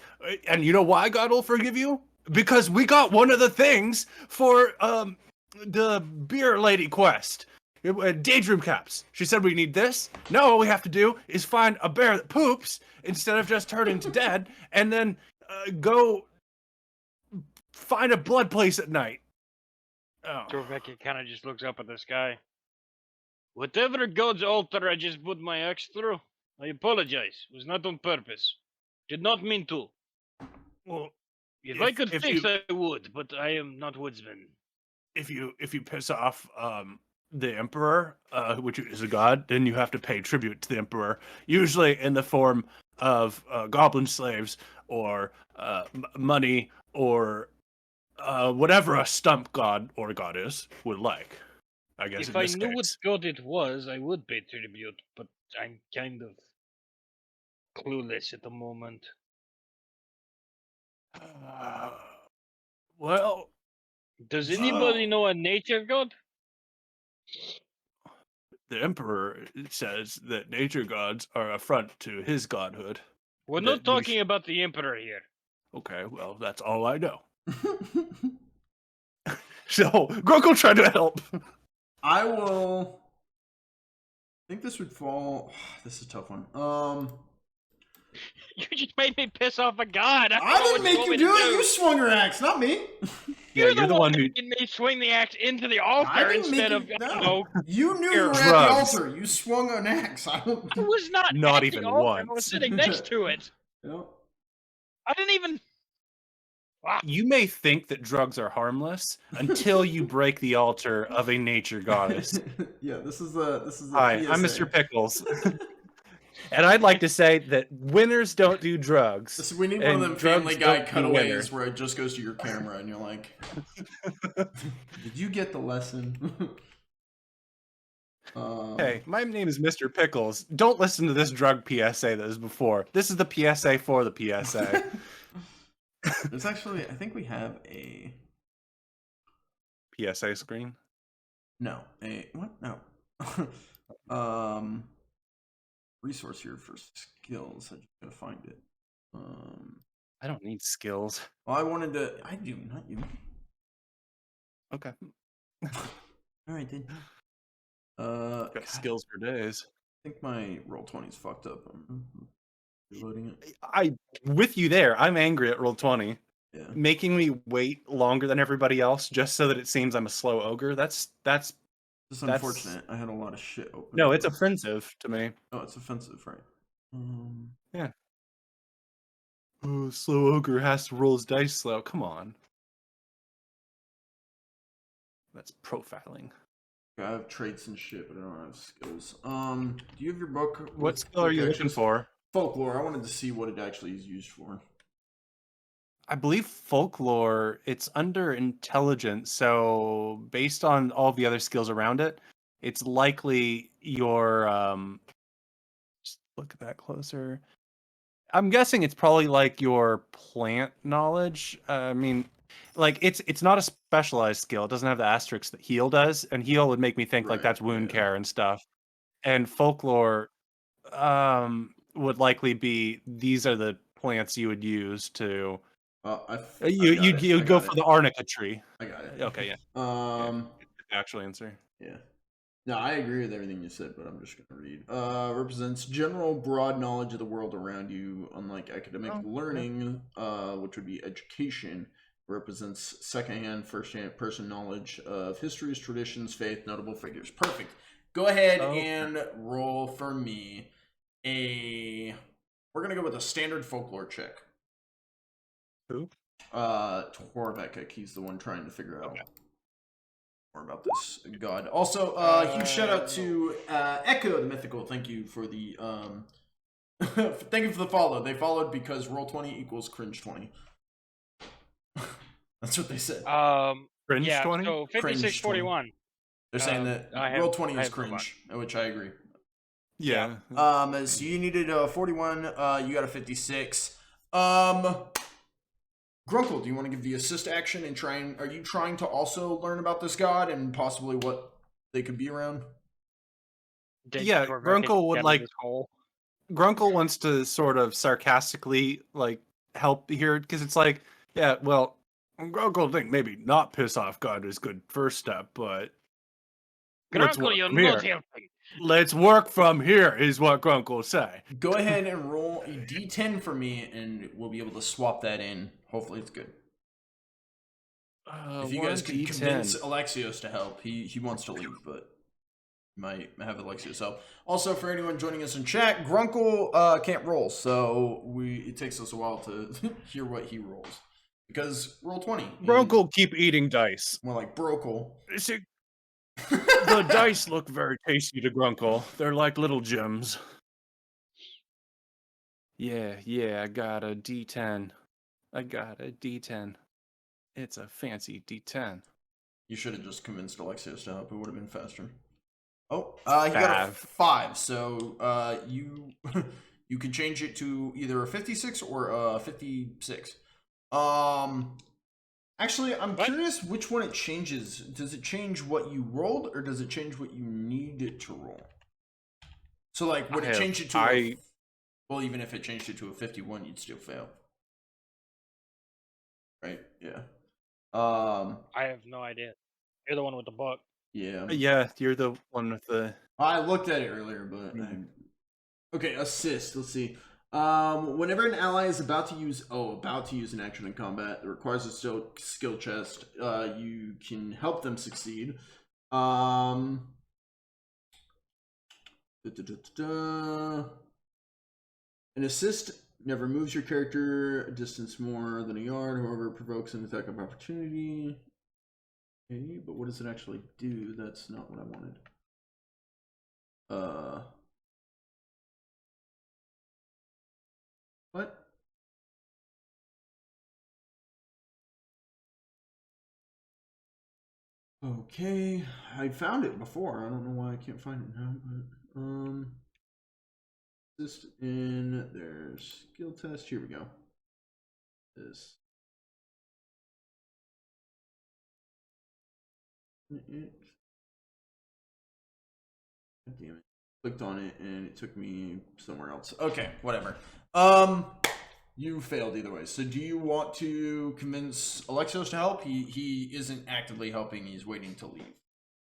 and you know why God will forgive you? Because we got one of the things for the beer lady quest. Daydream caps. She said we need this. Now all we have to do is find a bear that poops instead of just turning to dead, and then go find a blood place at night. Oh. Torvekek kind of just looks up at the sky. Whatever God's altar I just put my axe through, I apologize. It was not on purpose. Did not mean to. Well, If I could fix, I would, but I am not woodsman. If you piss off the emperor, which is a god, then you have to pay tribute to the emperor, usually in the form of goblin slaves or money or whatever a stump god or goddess would like. I guess If I knew what god it was, I would pay tribute, but I'm kind of clueless at the moment. Well, does anybody know a nature god? The emperor says that nature gods are a affront to his godhood. We're not talking about the emperor here. Okay, well, that's all I know. So, Grunkle tried to help. I will. I think this would fall. This is a tough one. You just made me piss off a god. I didn't make you do it. You swung your axe, not me. You're the one who made me swing the axe into the altar instead of You knew you were at the altar. You swung an axe. I was not even the altar. once. I was sitting next to it. Yep. I didn't even. You may think that drugs are harmless until you break the altar of a nature goddess. Yeah, this is a Hi, PSA. I'm Mr. Pickles. And I'd like to say that winners don't do drugs. We need one of them Family Guy cutaways where it just goes to your camera and you're like, did you get the lesson? Hey, my name is Mr. Pickles. Don't listen to this drug PSA that was before. This is the PSA for the PSA. There's actually, I think we have a PSA screen. No, what? No. Resource here for skills. I just gotta find it. I don't need skills. Well, I wanted to. I do, not you. Okay. All right, then. Got skills for days. I think my Roll20 is fucked up. I'm reloading it. I with you there. I'm angry at Roll20. Yeah. Making me wait longer than everybody else just so that it seems I'm a slow ogre. That's It's unfortunate. I had a lot of shit open. No, it's offensive to me. Oh, it's offensive, right? Yeah. Oh, slow ogre has to roll his dice slow. Come on. That's profiling. I have traits and shit, but I don't have skills. Do you have your book? What skill are you looking for? Folklore. I wanted to see what it actually is used for. I believe folklore, it's under intelligence, so based on all the other skills around it, it's likely your just look at that closer. I'm guessing it's probably like your plant knowledge. I mean, like it's not a specialized skill. It doesn't have the asterisks that heal does, and heal would make me think like that's wound care and stuff. And folklore would likely be these are the plants you would use to you go for the arnica tree. I got it. Okay, yeah. Actual answer. Yeah. No, I agree with everything you said, but I'm just gonna read. Represents general broad knowledge of the world around you, unlike academic learning, which would be education. Represents secondhand, first-hand person knowledge of histories, traditions, faith, notable figures. Perfect. Go ahead and roll for me we're gonna go with a standard folklore check. Who? Torvekek. He's the one trying to figure out more about this god. Also, huge shout out to Echo the Mythical. Thank you for the Thank you for the follow. They followed because roll 20 equals cringe 20. That's what they said. Cringe Yeah. 20? So Cringe 5641. They're saying that roll 20 is no button. cringe, which I agree. Yeah. So you needed a 41. You got a 56. Grunkle, do you want to give the assist action and try and are you trying to also learn about this god and possibly what they could be around? Yeah, Grunkle would like. Grunkle wants to sort of sarcastically like help here because it's like, yeah, well, Grunkle think maybe not piss off God is good first step, but let's work Grunkle, you're from not here. helping. Let's work from here is what Grunkle say. Go ahead and roll a d10 for me, and we'll be able to swap that in. Hopefully, it's good. If you guys could convince Alexios to help, he wants to leave, but might have Alexios help. Also, for anyone joining us in chat, Grunkle can't roll, so it takes us a while to hear what he rolls because roll 20. Grunkle keep eating dice. More like Brokle. The dice look very tasty to Grunkle. They're like little gems. Yeah, I got a D10. It's a fancy D10. You should have just convinced Alexios to help. It would have been faster. Oh, he got a 5. So you you can change it to either a 56 or a 56. Actually, I'm curious which one it changes. Does it change what you rolled, or does it change what you need it to roll? So, like, would it change it to well, even if it changed it to a 51, you'd still fail. Right? Yeah. I have no idea. You're the one with the book. Yeah. Yeah, you're the one with the... I looked at it earlier, but... Okay, assist. Let's see. Whenever an ally is about to use an action in combat that requires a skill chest, you can help them succeed. An assist never moves your character a distance more than a yard, however, it provokes an attack of opportunity. Okay, but what does it actually do? That's not what I wanted. What? Okay, I found it before. I don't know why I can't find it now, but just in their skill test. Here we go. This. God damn it. Clicked on it and it took me somewhere else. Okay, whatever. You failed either way. So do you want to convince Alexios to help? He isn't actively helping, he's waiting to leave.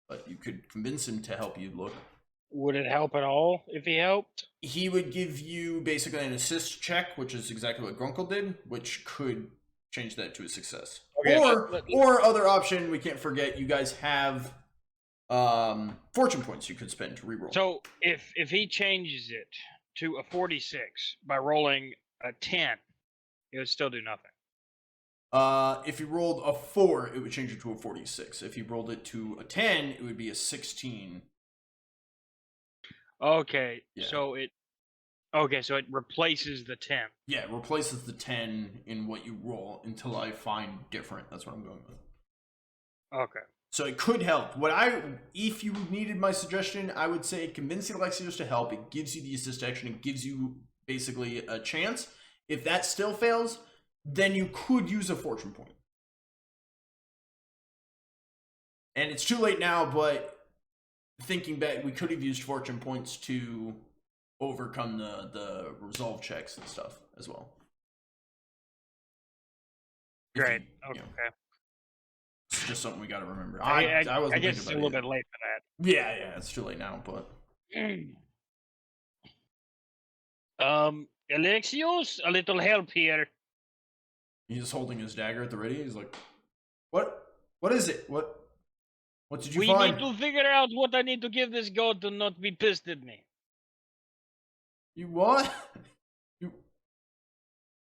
But you could convince him to help you look. Would it help at all if he helped? He would give you basically an assist check, which is exactly what Grunkle did, which could change that to a success. Okay, or other option, we can't forget, you guys have fortune points you could spend to reroll. So if he changes it to a 46 by rolling a 10, it would still do nothing. If you rolled a 4, it would change it to a 46. If you rolled it to a 10, it would be a 16. Okay, yeah. so it replaces the 10. Yeah, it replaces the 10 in what you roll until I find different. That's what I'm going with. Okay. So it could help. If you needed my suggestion, I would say convincing Alexios to help. It gives you the assist action. It gives you basically a chance. If that still fails, then you could use a fortune point. And it's too late now, but thinking back, we could have used fortune points to overcome the resolve checks and stuff as well. Great. Okay. It's just something we got to remember. I guess it's a little bit late for that. Yeah, it's too late now, but... Alexios, a little help here. He's holding his dagger at the ready. He's like, "What? What is it? What did you find?" We need to figure out what I need to give this god to not be pissed at me. You what?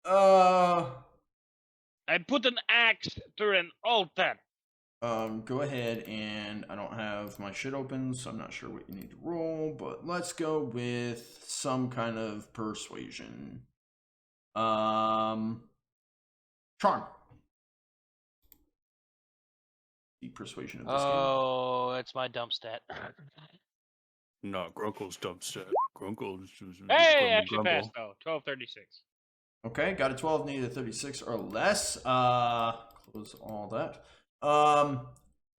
I put an axe through an altar. go ahead, and I don't have my shit open, so I'm not sure what you need to roll, but let's go with some kind of persuasion. Charm. The persuasion of this game. Oh, it's my dump stat. Not Grunkle's dump set. Grunkle's Hey, actually passed though. 1236. Okay, got a 12, need a 36 or less. Close all that.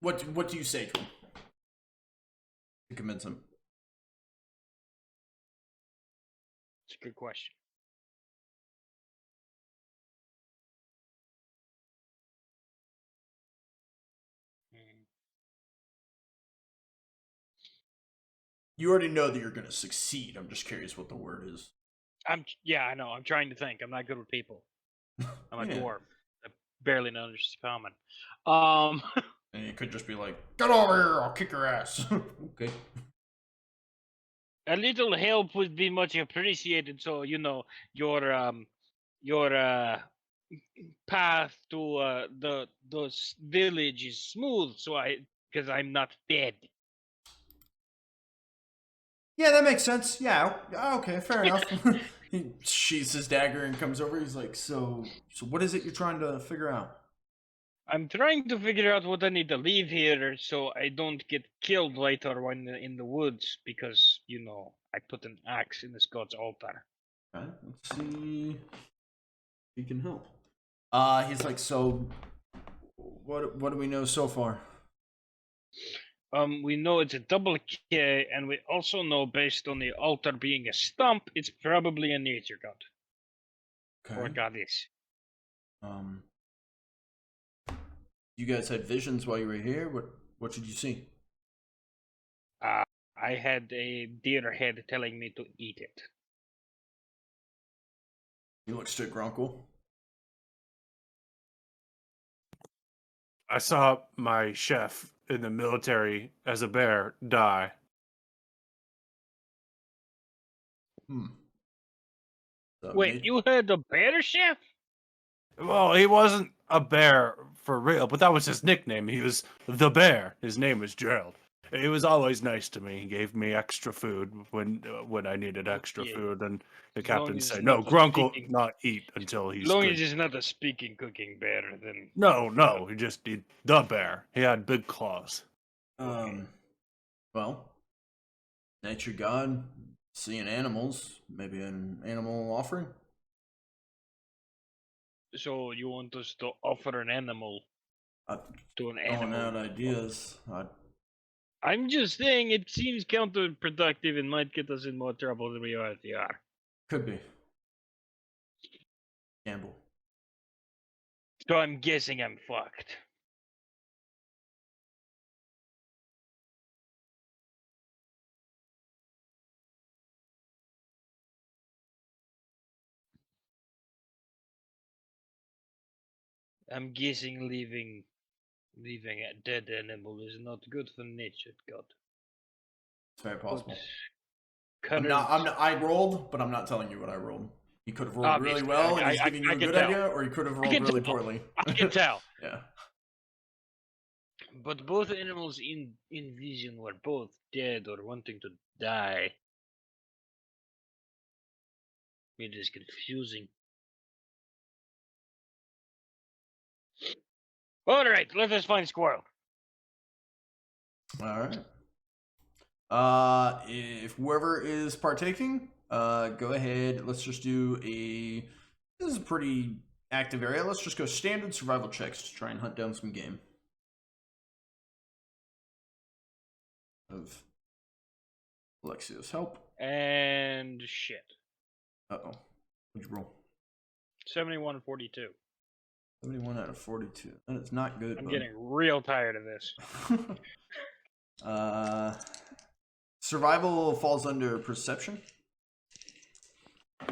What do you say to him to convince him? It's a good question. You already know that you're going to succeed. I'm just curious what the word is. Yeah, I know. I'm trying to think. I'm not good with people. I'm a Yeah. dwarf. I barely know this is common. And you could just be like, "Get over here! I'll kick your ass." Okay. A little help would be much appreciated. So your path to the village is smooth. So because I'm not dead. Yeah, that makes sense. Yeah. Okay. Fair enough. He sheathes his dagger and comes over. He's like, "So what is it you're trying to figure out?" I'm trying to figure out what I need to leave here so I don't get killed later when in the woods because I put an axe in this god's altar. Okay. Let's see if he can help. He's like, "So what do we know so far?" We know it's a double K, and we also know based on the altar being a stump, it's probably a nature god or Okay. goddess. You guys had visions while you were here. What did you see? I had a deer head telling me to eat it. You look straight Grunkle. I saw my chef in the military as a bear die. So Wait, you had a bear chef? Well, he wasn't a bear for real, but that was his nickname. He was the bear. His name was Gerald. He was always nice to me. He gave me extra food when I needed extra Yeah. food, and the As long captain as said, it's "No, not a Grunkle, speaking- not eat until As he's long good." as it's not a speaking cooking bear, then No, he just the bear. He had big claws. Well, nature god, seeing animals, maybe an animal offering. so you want us to offer an animal to an Throwing animal? out ideas. I'm just saying it seems counterproductive and might get us in more trouble than we already are. Could be. Gamble. So I'm guessing I'm fucked. I'm guessing leaving a dead animal is not good for nature, God. It's very possible. I rolled, but I'm not telling you what I rolled. You could have rolled Obviously, really well, and he's I giving you a can good tell. idea, or you could have rolled can really tell. poorly. I can tell. Yeah. But both animals in vision were both dead or wanting to die. It is confusing. Alright, let us find Squirrel. All right. If whoever is partaking, go ahead. Let's just do a. This is a pretty active area. Let's just go standard survival checks to try and hunt down some game. Of Alexios, help. And shit. Uh-oh. What'd you roll? 71 42. 71 out of 42. That is not good. I'm bud. getting real tired of this. Survival falls under perception.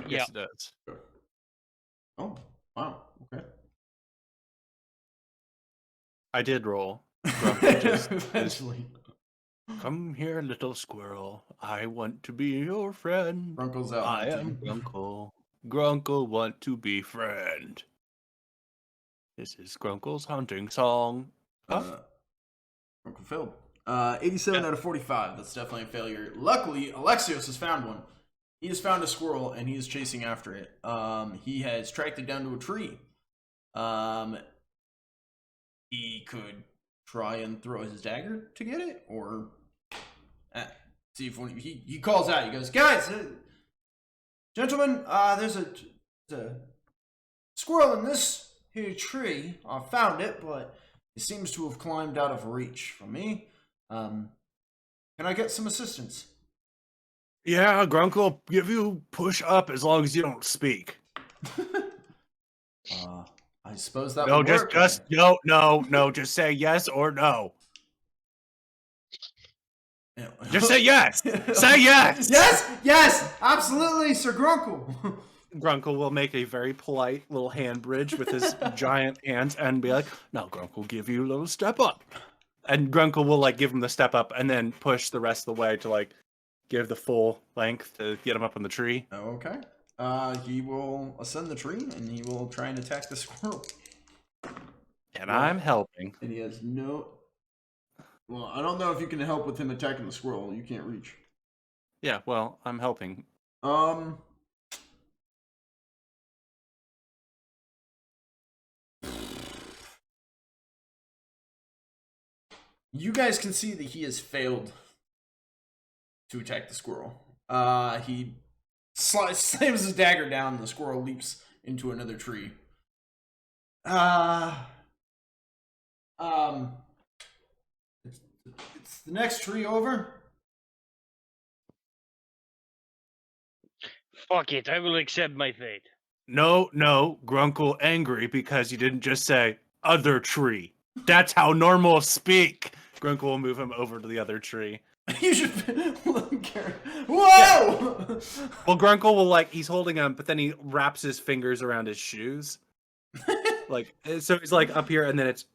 Yes, it does. Oh, wow. Okay. I did roll. Grunkle just Eventually. Come here, little squirrel. I want to be your friend. Grunkle's out I hunting. am Grunkle. Grunkle want to be friend. This is Grunkle's hunting song. Grunkle failed. 87 out of 45. That's definitely a failure. Luckily, Alexios has found one. He has found a squirrel, and he is chasing after it. He has tracked it down to a tree. He could try and throw his dagger to get it, or see if he calls out. He goes, "Guys, gentlemen, there's a squirrel in this here tree. I found it, but it seems to have climbed out of reach for me. Can I get some assistance?" Yeah, Grunkle will give you push up as long as you don't speak. I suppose that No, would work. no, just say yes or no. Just say yes. Say yes. Yes, absolutely, Sir Grunkle. Grunkle will make a very polite little hand bridge with his giant hands and be like, "Now, Grunkle, give you a little step up." And Grunkle will like give him the step up and then push the rest of the way to like give the full length to get him up on the tree. Okay. He will ascend the tree and he will try and attack the squirrel. And I'm helping. And he has no. Well, I don't know if you can help with him attacking the squirrel. You can't reach. Yeah, well, I'm helping. You guys can see that he has failed to attack the squirrel. He slams his dagger down and the squirrel leaps into another tree. It's the next tree over. Fuck it, I will accept my fate. No, Grunkle angry because you didn't just say other tree. That's how normals speak. Grunkle will move him over to the other tree. You should. Whoa! Yeah. Well, Grunkle will like he's holding him, but then he wraps his fingers around his shoes, like so. He's like up here, and then it's.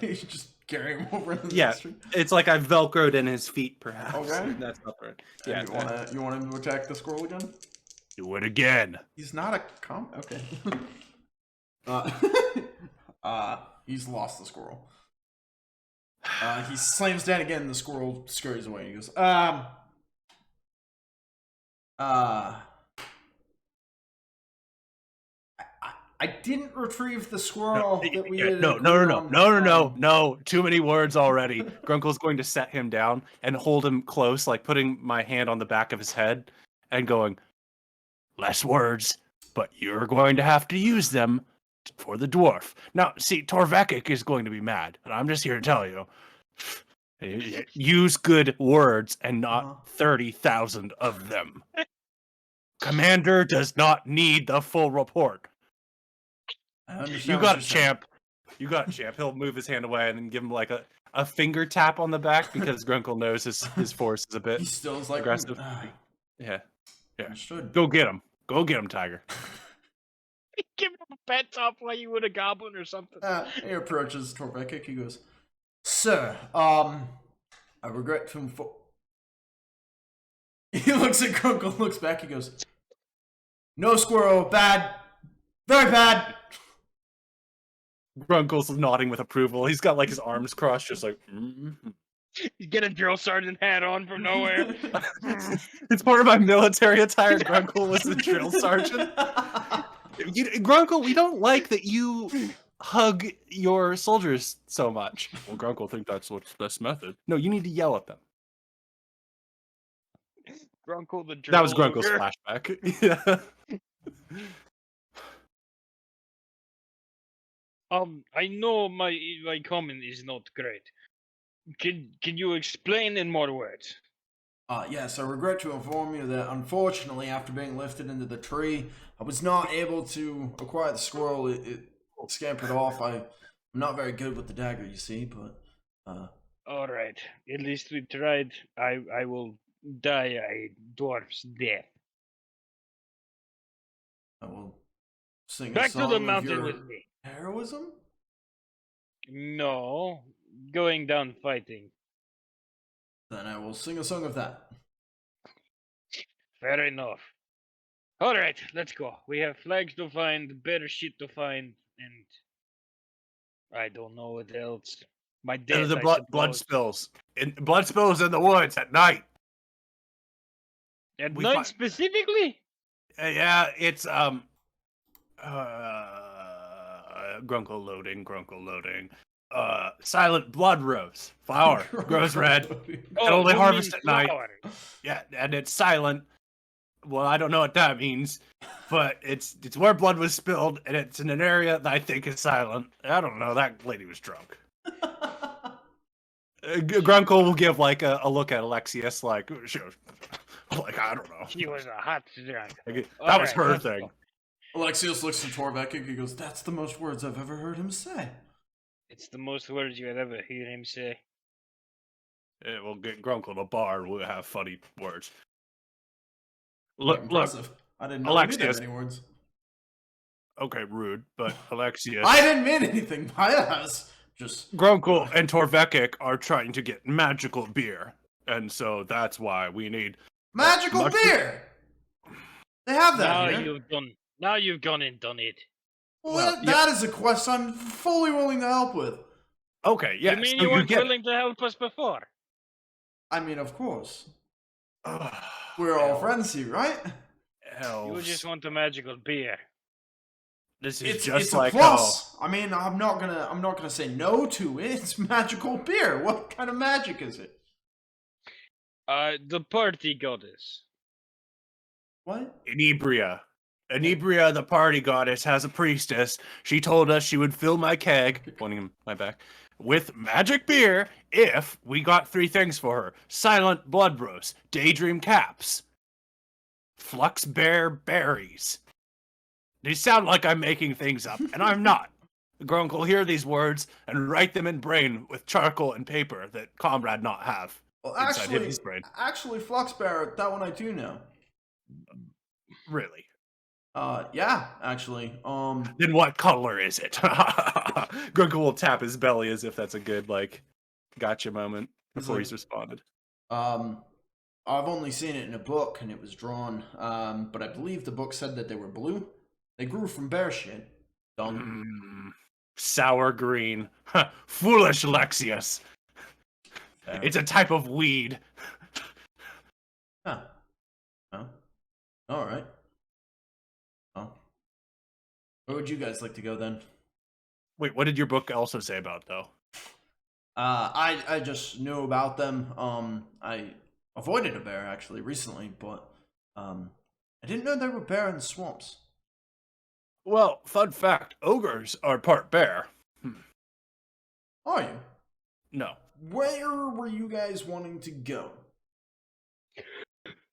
He's just carrying him over. Yeah, it's like I've velcroed in his feet, perhaps. Okay, that's not right. Yeah, you want him to attack the squirrel again? Do it again. He's not a Okay. He's lost the squirrel. He slams down again, and the squirrel scurries away. He goes, I didn't retrieve the squirrel that we had. No. Too many words already. Grunkle's going to set him down and hold him close, like putting my hand on the back of his head and going, "Less words, but you're going to have to use them for the dwarf." Now, see, Torvekek is going to be mad, and I'm just here to tell you, use good words and not 30,000 of them. Commander does not need the full report. You got it, champ. You got it, champ. He'll move his hand away and then give him like a finger tap on the back because Grunkle knows his force is a bit he still is like aggressive. Yeah. Understood. Go get him. Go get him, Tiger. Give him a pet top like you would a goblin or something. He approaches Torvekek. He goes, "Sir, I regret to inform." He looks at Grunkle, looks back. He goes, "No squirrel, bad, very bad." Grunkle's nodding with approval. He's got like his arms crossed, just like. Mm-hmm. You get a drill sergeant hat on from nowhere. It's part of my military attire. Grunkle was the drill sergeant. Grunkle, we don't like that you hug your soldiers so much. Well, Grunkle think that's what's the best method. No, you need to yell at them. Grunkle the drill. That was Grunkle's flashback. Yeah. I know my comment is not great. Can you explain in more words? Yes, I regret to inform you that unfortunately, after being lifted into the tree, I was not able to acquire the squirrel. It scampered off. I'm not very good with the dagger, you see, but... All right. At least we tried. I will die a dwarf's death. I will sing Back a song to the of mountain your with me. heroism? No, going down fighting. Then I will sing a song of that. Fair enough. All right, let's go. We have flags to find, better shit to find, and I don't know what else. My And death, the I blood suppose. spills in the woods at night. At we night fi- specifically? Yeah, it's Grunkle loading. Silent blood rose flower grows red. Can Oh, only you harvest mean at night. flower. Yeah, and it's silent. Well, I don't know what that means, but it's where blood was spilled, and it's in an area that I think is silent. I don't know. That lady was drunk. Grunkle will give like a look at Alexios, like, sure. Like, I don't know. She was a hot drunk. Like, that All was right, her let's thing. go. Alexios looks to Torvekek. He goes, "That's the most words I've ever heard him say." It's the most words you would ever hear him say. We'll get Grunkle to bar. We'll have funny words. Quite Look, impressive. I didn't know he knew that Alexios. many words. Okay, rude, but Alexios. I didn't mean anything by us. Just Grunkle and Torvekek are trying to get magical beer, and so that's why we need magical much- beer. They have that here. Now you've gone and done it. Well, yeah. that is a quest I'm fully willing to help with. Okay, yeah. You mean so you weren't get willing to help us before? I mean, of course. it. We're all friends here, right? You just want the magical beer. This is It's just a like plus. I mean, I'm not gonna say no to it. It's magical beer. What kind of magic is it? The party goddess. What? Inebria. Inebria, the party goddess, has a priestess. She told us she would fill my keg, pointing my back, with magic beer if we got 3 things for her: silent blood rose, daydream caps, flux bear berries. These sound like I'm making things up, and I'm not. Grunkle hear these words and write them in brain with charcoal and paper that Comrade not have Well, inside his brain. actually, Fluxbear, that one I do know. Really? Yeah, actually. Then what color is it? Grunkle will tap his belly as if that's a good, like, gotcha moment before like- he's responded. I've only seen it in a book, and it was drawn. But I believe the book said that they were blue. They grew from bear shit. Sour green. Foolish Alexios. Fair. It's a type of weed. Huh. Oh. All right. Oh. Where would you guys like to go then? Wait, what did your book also say about, though? I just knew about them. I avoided a bear actually recently, but I didn't know there were bear in the swamps. Well, fun fact, ogres are part bear. Are you? No. Where were you guys wanting to go?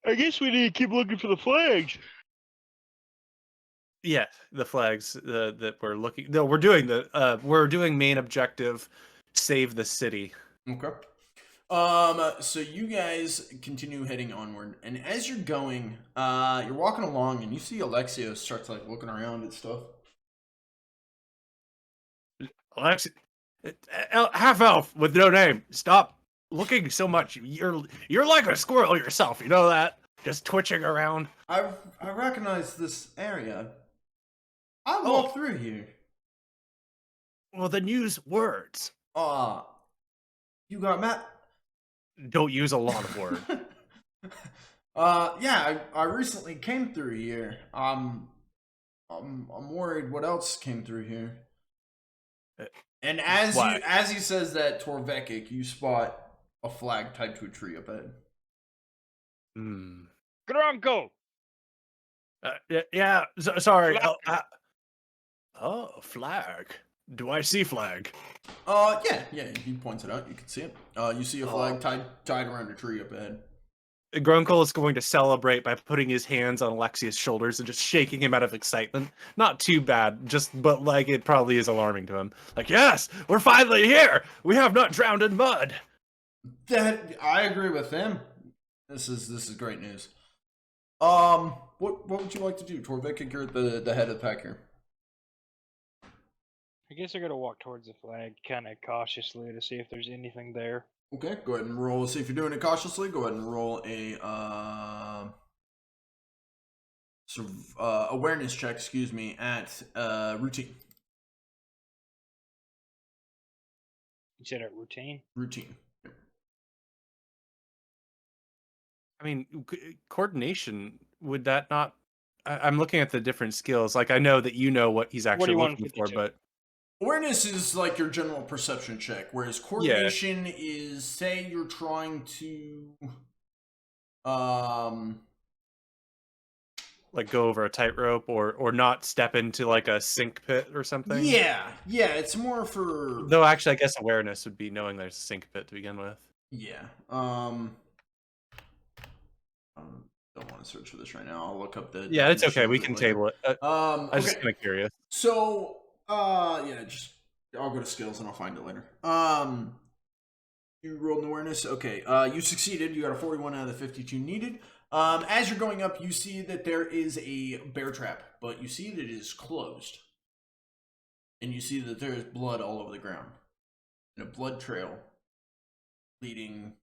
I guess we need to keep looking for the flags. Yeah, the flags that we're looking. No, we're doing main objective, save the city. Okay. So you guys continue heading onward, and as you're going, you're walking along, and you see Alexios starts like looking around at stuff. Alexi, half elf with no name. Stop looking so much. You're like a squirrel yourself. You know that? Just twitching around. I recognize this area. I walk through here. Well, then use words. You got Matt? Don't use a lot of words. Yeah, I recently came through here. I'm worried what else came through here. And as he says that, Torvekek, you spot a flag tied to a tree up ahead. Grunkle! Yeah, sorry. Flag. Do I see flag? Yeah, he points it out. You can see it. You see a flag tied around a tree up ahead. Grunkle is going to celebrate by putting his hands on Alexios' shoulders and just shaking him out of excitement. Not too bad, but like it probably is alarming to him. Like, yes, we're finally here. We have not drowned in mud. That I agree with him. This is great news. What would you like to do, Torvekek? You're at the head of the pack here. I guess I gotta walk towards the flag kind of cautiously to see if there's anything there. Okay, go ahead and roll. See if you're doing it cautiously. Go ahead and roll a awareness check. Excuse me, at routine. You said it routine. Routine. I mean, coordination, would that not... I'm looking at the different skills. Like, I know that you know what he's actually looking for, 4152. but... Awareness is like your general perception check, whereas coordination is, say you're trying to like go over a tightrope or not step into like a sink pit or something. Yeah, it's more for... Though actually I guess awareness would be knowing there's a sink pit to begin with. Yeah. Don't want to search for this right now. I'll look up the... Yeah, it's okay. definition We of it can later. table it. I was just Okay. kind of curious. So, just I'll go to skills and I'll find it later. You rolled an awareness. Okay. You succeeded. You got a 41 out of the 52 needed. As you're going up, you see that there is a bear trap, but you see that it is closed. And you see that there is blood all over the ground. And a blood trail leading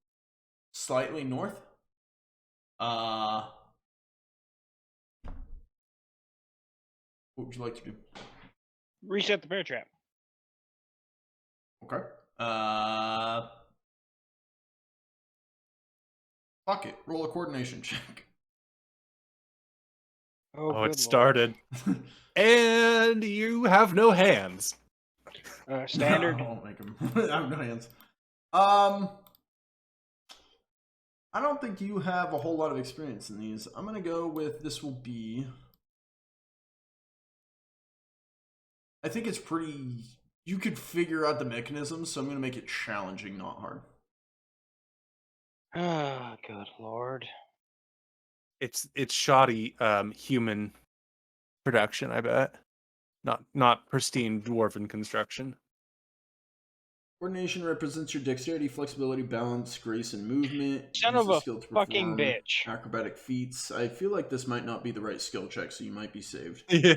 slightly north. What would you like to do? Reset the bear trap. Okay. Fuck it. Roll a coordination check. Oh, Oh, it good started. And you have no hands. Lord. Standard. No, I won't make him. I have no hands. I don't think you have a whole lot of experience in these. I'm gonna go with this will be... I think it's pretty... You could figure out the mechanisms, so I'm gonna make it challenging, not hard. Oh, good Lord. It's shoddy human production, I bet. Not pristine dwarven construction. Coordination represents your dexterity, flexibility, balance, grace, and movement. Son Use of the a skill to fucking perform bitch. acrobatic feats. I feel like this might not be the right skill check, so you might be saved. Yeah.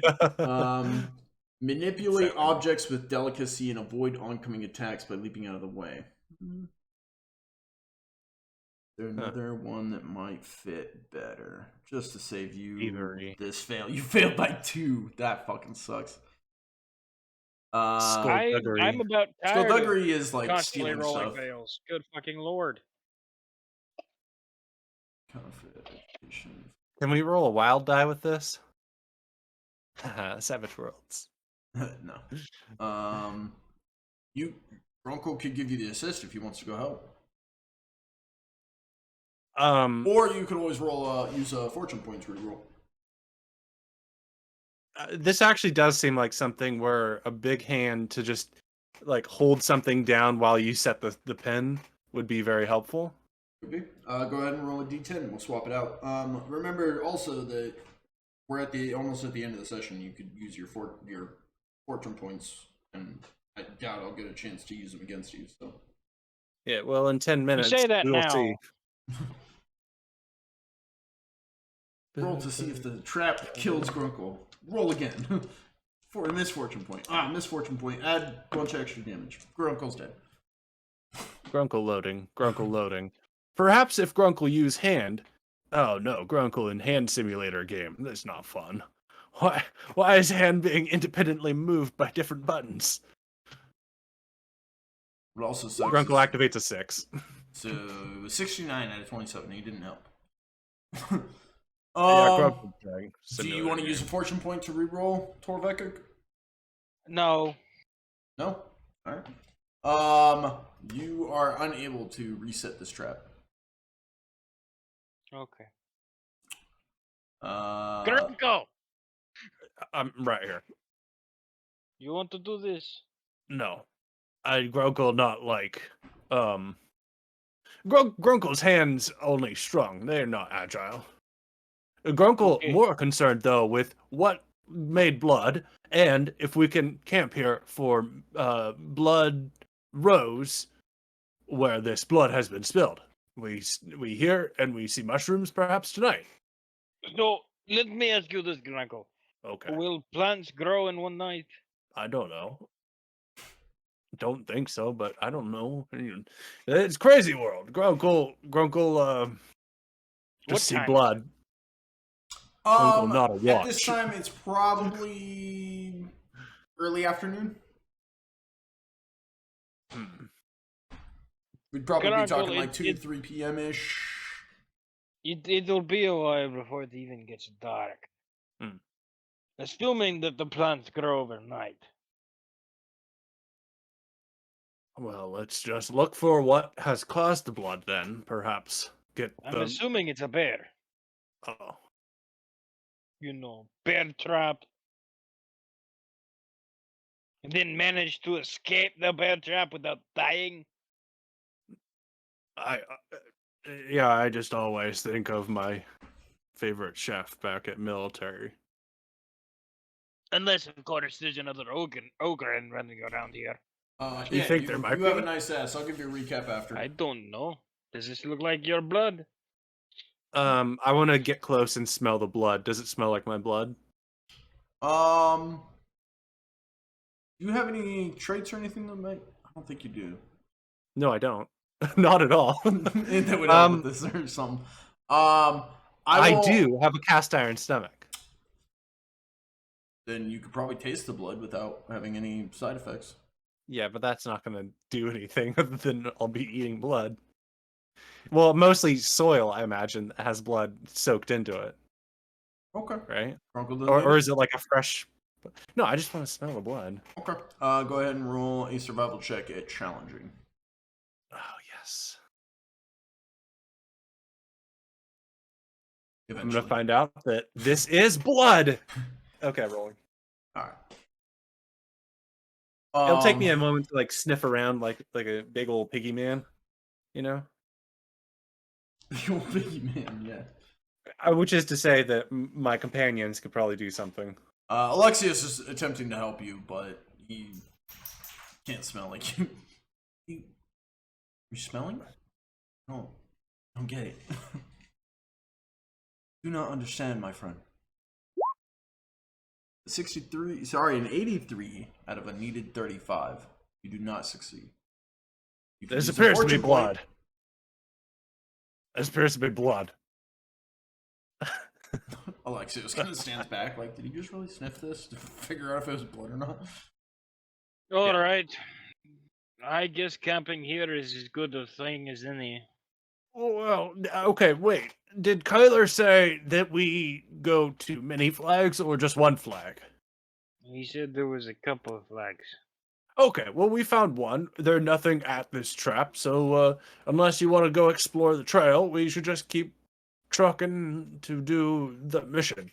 Manipulate Seven. objects with delicacy and avoid oncoming attacks by leaping out of the way. There's another one that might fit better. Just to save you Thievery. this fail. You failed by 2. That fucking sucks. Skullduggery. I'm about tired of Skullduggery is like constantly stealing rolling stuff. fails. Good fucking Lord. Confiscation. Can we roll a wild die with this? Savage Worlds. No. Grunkle could give you the assist if he wants to go help. Or you could always roll use a fortune point to reroll. This actually does seem like something where a big hand to just like hold something down while you set the pin would be very helpful. Could be. Go ahead and roll a d10 and we'll swap it out. Remember also that we're almost at the end of the session. You could use your fortune points, and I doubt I'll get a chance to use them against you. So Yeah, well, in 10 minutes, say that we will now. see. roll to see if the trap kills Grunkle. Roll again. For a misfortune point. Misfortune point. Add a bunch of extra damage. Grunkle's dead. Grunkle loading. Grunkle loading. Perhaps if Grunkle use hand... Oh no, Grunkle in hand simulator game. That's not fun. Why is hand being independently moved by different buttons? It also sucks. Grunkle activates a 6. So 69 out of 27. He didn't help. Grunkle Do you want to use a fortune point to reroll Torvekek? No. No? Alright. You are unable to reset this trap. Okay. Grunkle! I'm right here. You want to do this? No. Grunkle not like... Grunkle's hands only strong. They're not agile. Grunkle Okay. more concerned, though, with what made blood, and if we can camp here for blood rose, where this blood has been spilled. We hear and we see mushrooms perhaps tonight. No, let me ask you this, Grunkle. Okay. Will plants grow in one night? I don't know. Don't think so, but I don't know. It's crazy world. Grunkle What just see time? blood. Grunkle not a At watch. this time, it's probably early afternoon. We'd probably be Grunkle, talking like it- 2 to 3 p.m.-ish. It'll be a while before it even gets dark. Hmm. Assuming that the plants grow overnight. Well, let's just look for what has caused the blood then, perhaps. Get I'm the... assuming it's a bear. Oh. You know, bear trap. And then manage to escape the bear trap without dying. Yeah, I just always think of my favorite chef back at military. Unless, of course, there's another ogre running around here. You think there might You have be? a nice ass. I'll give you a recap after. I don't know. Does this look like your blood? I want to get close and smell the blood. Does it smell like my blood? Do you have any traits or anything that might? I don't think you do. No, I don't. Not at all. That would help with this or something. I do have a cast iron stomach. Then you could probably taste the blood without having any side effects. Yeah, but that's not going to do anything other than I'll be eating blood. Well, mostly soil, I imagine, has blood soaked into it. Okay. Right? Grunkle Or is it like a fresh... No, I just want to smell the blood. Okay. Go ahead and roll a survival check at challenging. Oh, yes. I'm Eventually. going to find out that this is blood. Okay, rolling. All right. It'll take me a moment to like sniff around like a big old piggy man, you know? The old biggie man, yeah. Which is to say that my companions could probably do something. Alexios is attempting to help you, but he can't smell like you. You smelling? No, I don't get it. Do not understand, my friend. 63, sorry, an 83 out of a needed 35. You do not succeed. You can This use a appears to be fortune blood. point. This appears to be blood. Alexios kind of stands back like, did he just really sniff this to figure out if it was blood or not? All right. I guess camping here is as good a thing as any. Oh, well, okay, wait. Did Kyler say that we go to many flags or just one flag? He said there was a couple of flags. Okay, well, we found one. There's nothing at this trap, so unless you want to go explore the trail, we should just keep trucking to do the mission.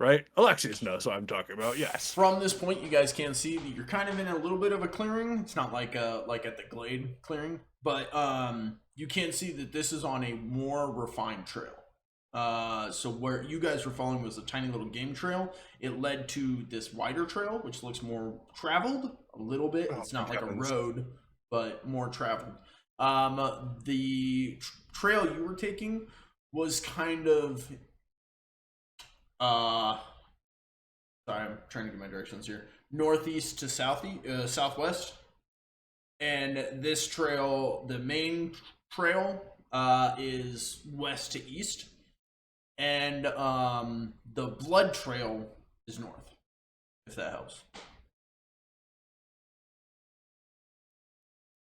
Right? Alexios knows what I'm talking about, yes. From this point, you guys can see that you're kind of in a little bit of a clearing. It's not like at the glade clearing, but you can see that this is on a more refined trail. So where you guys were following was a tiny little game trail. It led to this wider trail, which looks more traveled a little bit. Oh, It's not like heavens. a road, but more traveled. The trail you were taking was kind of sorry, I'm trying to get my directions here. Northeast to southwest. And this trail, the main trail, is west to east. And the blood trail is north, if that helps.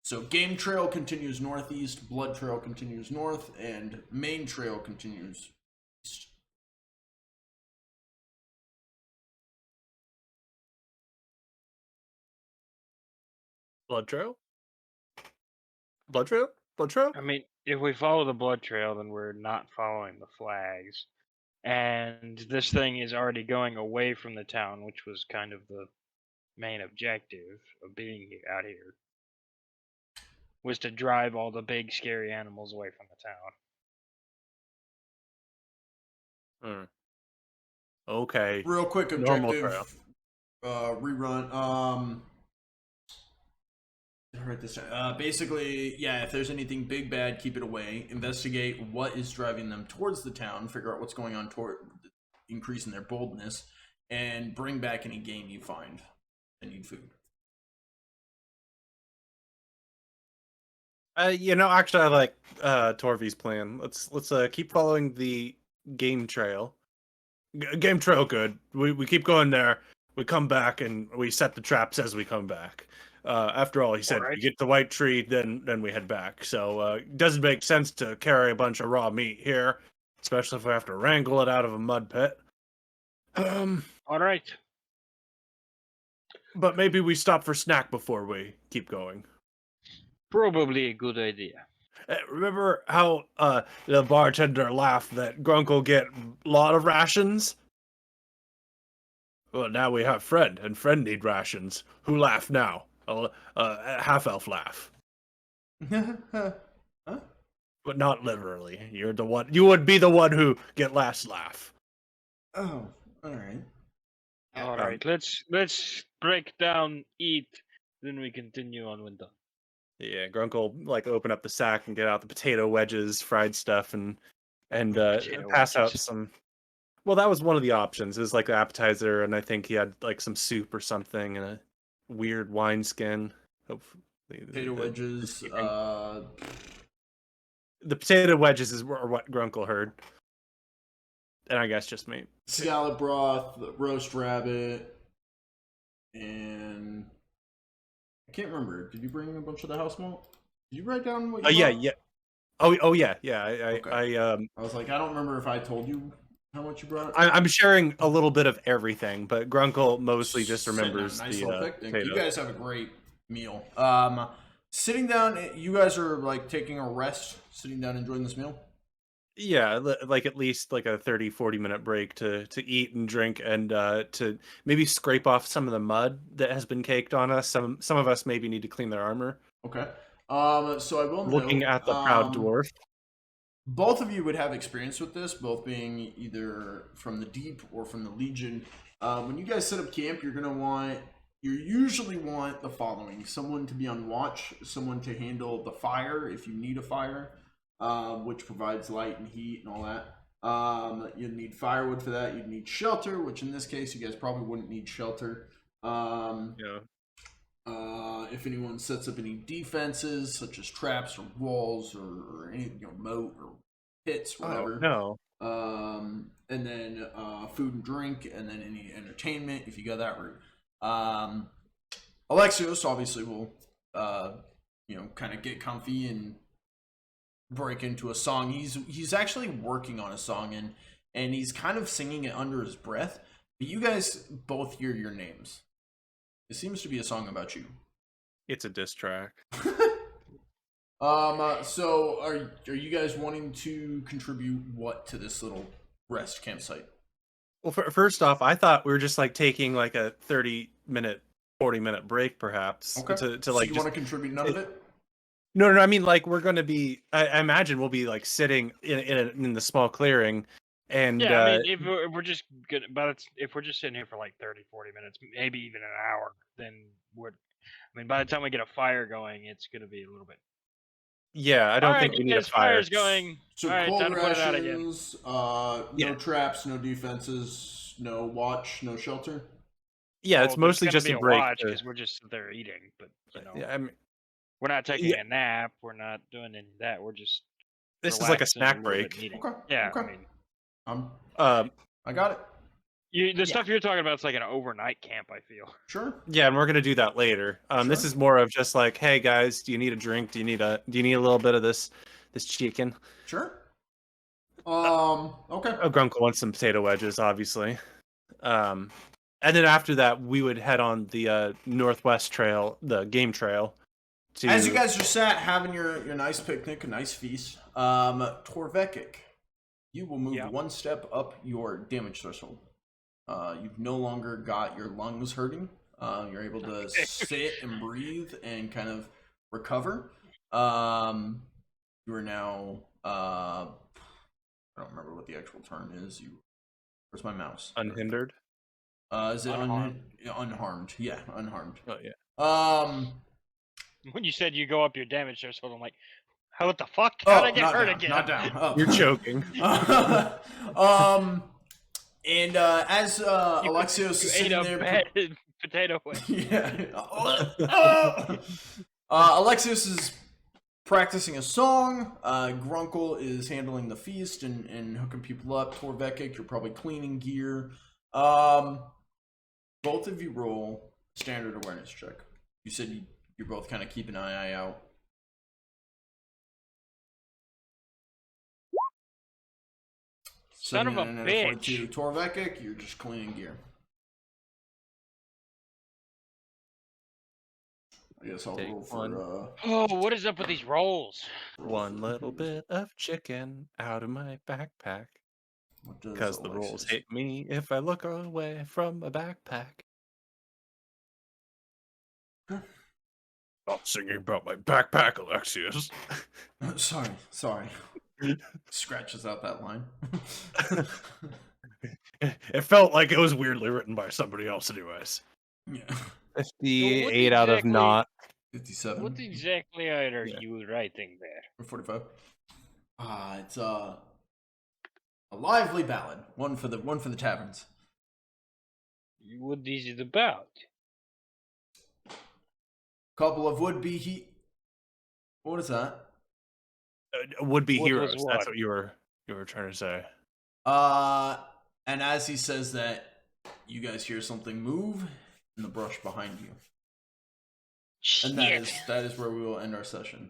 So game trail continues northeast, blood trail continues north, and main trail continues east. Blood trail? Blood trail? Blood trail? I mean, if we follow the blood trail, then we're not following the flags. And this thing is already going away from the town, which was kind of the main objective of being out here. Was to drive all the big scary animals away from the town. Okay. Real quick Normal objective rerun. I heard this. Basically, yeah, if there's anything big bad, keep it away. Investigate what is driving them towards the town. Figure out what's going on toward increasing their boldness, and bring back any game you find that need food. Actually, I like Torvy's plan. Let's keep following the game trail. Game trail, good. We keep going there. We come back and we set the traps as we come back. After all, he said, Alright. you get the white tree, then we head back. So it doesn't make sense to carry a bunch of raw meat here, especially if we have to wrangle it out of a mud pit. All right. But maybe we stop for snack before we keep going. Probably a good idea. Remember how the bartender laughed that Grunkle get a lot of rations? Well, now we have Friend, and Friend need rations. Who laugh now? A half-elf laugh. Huh? But not literally. You're the one. You would be the one who get last laugh. Oh, all right. All right. Let's break down, eat, then we continue on with the. Yeah, Grunkle like open up the sack and get out the potato wedges, fried stuff, and Potato pass out wedges. some. Well, that was one of the options. It was like the appetizer, and I think he had like some soup or something and a weird wineskin. Hopefully, Potato wedges. The potato wedges is what Grunkle heard, and I guess just me. Scallop broth, roast rabbit, and I can't remember. Did you bring a bunch of the house malt? Did you write down what you Yeah, brought? yeah. Oh, yeah. Okay. I I was like, I don't remember if I told you how much you brought. I'm sharing a little bit of everything, but Grunkle mostly just Sitting on a remembers nice the little picnic. potato. You guys have a great meal. Sitting down, you guys are like taking a rest, sitting down, enjoying this meal. Yeah, like at least like a 30-40 minute break to eat and drink and to maybe scrape off some of the mud that has been caked on us. Some of us maybe need to clean their armor. Okay. So I will Looking note, at the proud dwarf. both of you would have experience with this, both being either from the Deep or from the Legion. When you guys set up camp, you usually want the following: someone to be on watch, someone to handle the fire if you need a fire, which provides light and heat and all that. You'd need firewood for that. You'd need shelter, which in this case, you guys probably wouldn't need shelter. Yeah. If anyone sets up any defenses, such as traps or walls or any moat or pits, whatever. No. And then food and drink, and then any entertainment if you go that route. Alexios obviously will, kind of get comfy and break into a song. He's actually working on a song and he's kind of singing it under his breath. But you guys both hear your names. It seems to be a song about you. It's a diss track. So are you guys wanting to contribute what to this little rest campsite? Well, first off, I thought we were just like taking like a 30-minute, 40-minute break, perhaps. Okay. To so like you just want to contribute none of it? No. I mean, like we're gonna be. I imagine we'll be like sitting in the small clearing, and Yeah, I mean, if we're just good, but if we're just sitting here for like 30, 40 minutes, maybe even an hour, then by the time we get a fire going, it's gonna be a little bit. yeah, I don't think we need a fire. Fire's going. So All right, cold time to put it out again. rations, Yeah. no traps, no defenses, no watch, no shelter. Yeah, it's Well, there's mostly gonna just be a break. because we're just there eating, but Yeah, I mean, we're not taking a nap. We're not doing any of that. We're just. this is like a relaxing snack little bit break. and eating. Okay. Yeah, Okay. I mean, I got it. the stuff you're talking about is like an overnight camp. I feel. Sure. Yeah, and we're gonna do that later. This Sure. is more of just like, hey guys, do you need a drink? Do you need a little bit of this chicken? Sure. Okay. Oh, Grunkle wants some potato wedges, obviously. And then after that, we would head on the northwest trail, the game trail. As you guys are sat having your nice picnic, a nice feast, Torvekek, you will move one step up your damage threshold. You've no longer got your lungs hurting. You're able to sit and breathe and kind of recover. You are now, I don't remember what the actual term is. Where's my mouse? Unhindered. Is it Unharmed. Unharmed? Yeah, unharmed. Oh yeah. When you said you go up your damage threshold, I'm like, what the fuck? How'd I get hurt again? Not down. Up. You're joking. And as Alexios is You sitting ate a there, bad potato wedge. yeah. Alexios is practicing a song. Grunkle is handling the feast and hooking people up. Torvekek, you're probably cleaning gear. Both of you roll standard awareness check. You said you're both kind of keeping an eye out. Son of a 79 out of 42. bitch. Torvekek, you're just cleaning gear. I guess I'll Take roll one. for Oh, what is up with these rolls? One little bit of chicken out of my backpack. what does Because the rolls Alexios? hit me if I look away from a backpack. Stop singing about my backpack, Alexios. Sorry. Scratches out that line. It felt like it was weirdly written by somebody else, anyways. Yeah. 58 out of not. 57. What exactly are Yeah. you writing there? Or 45. It's a lively ballad. One for the taverns. What is it about? Couple of would-be What is that? Would-be What was heroes. what? That's what you were trying to say. And as he says that, you guys hear something move in the brush behind you. And Shit. that is where we will end our session.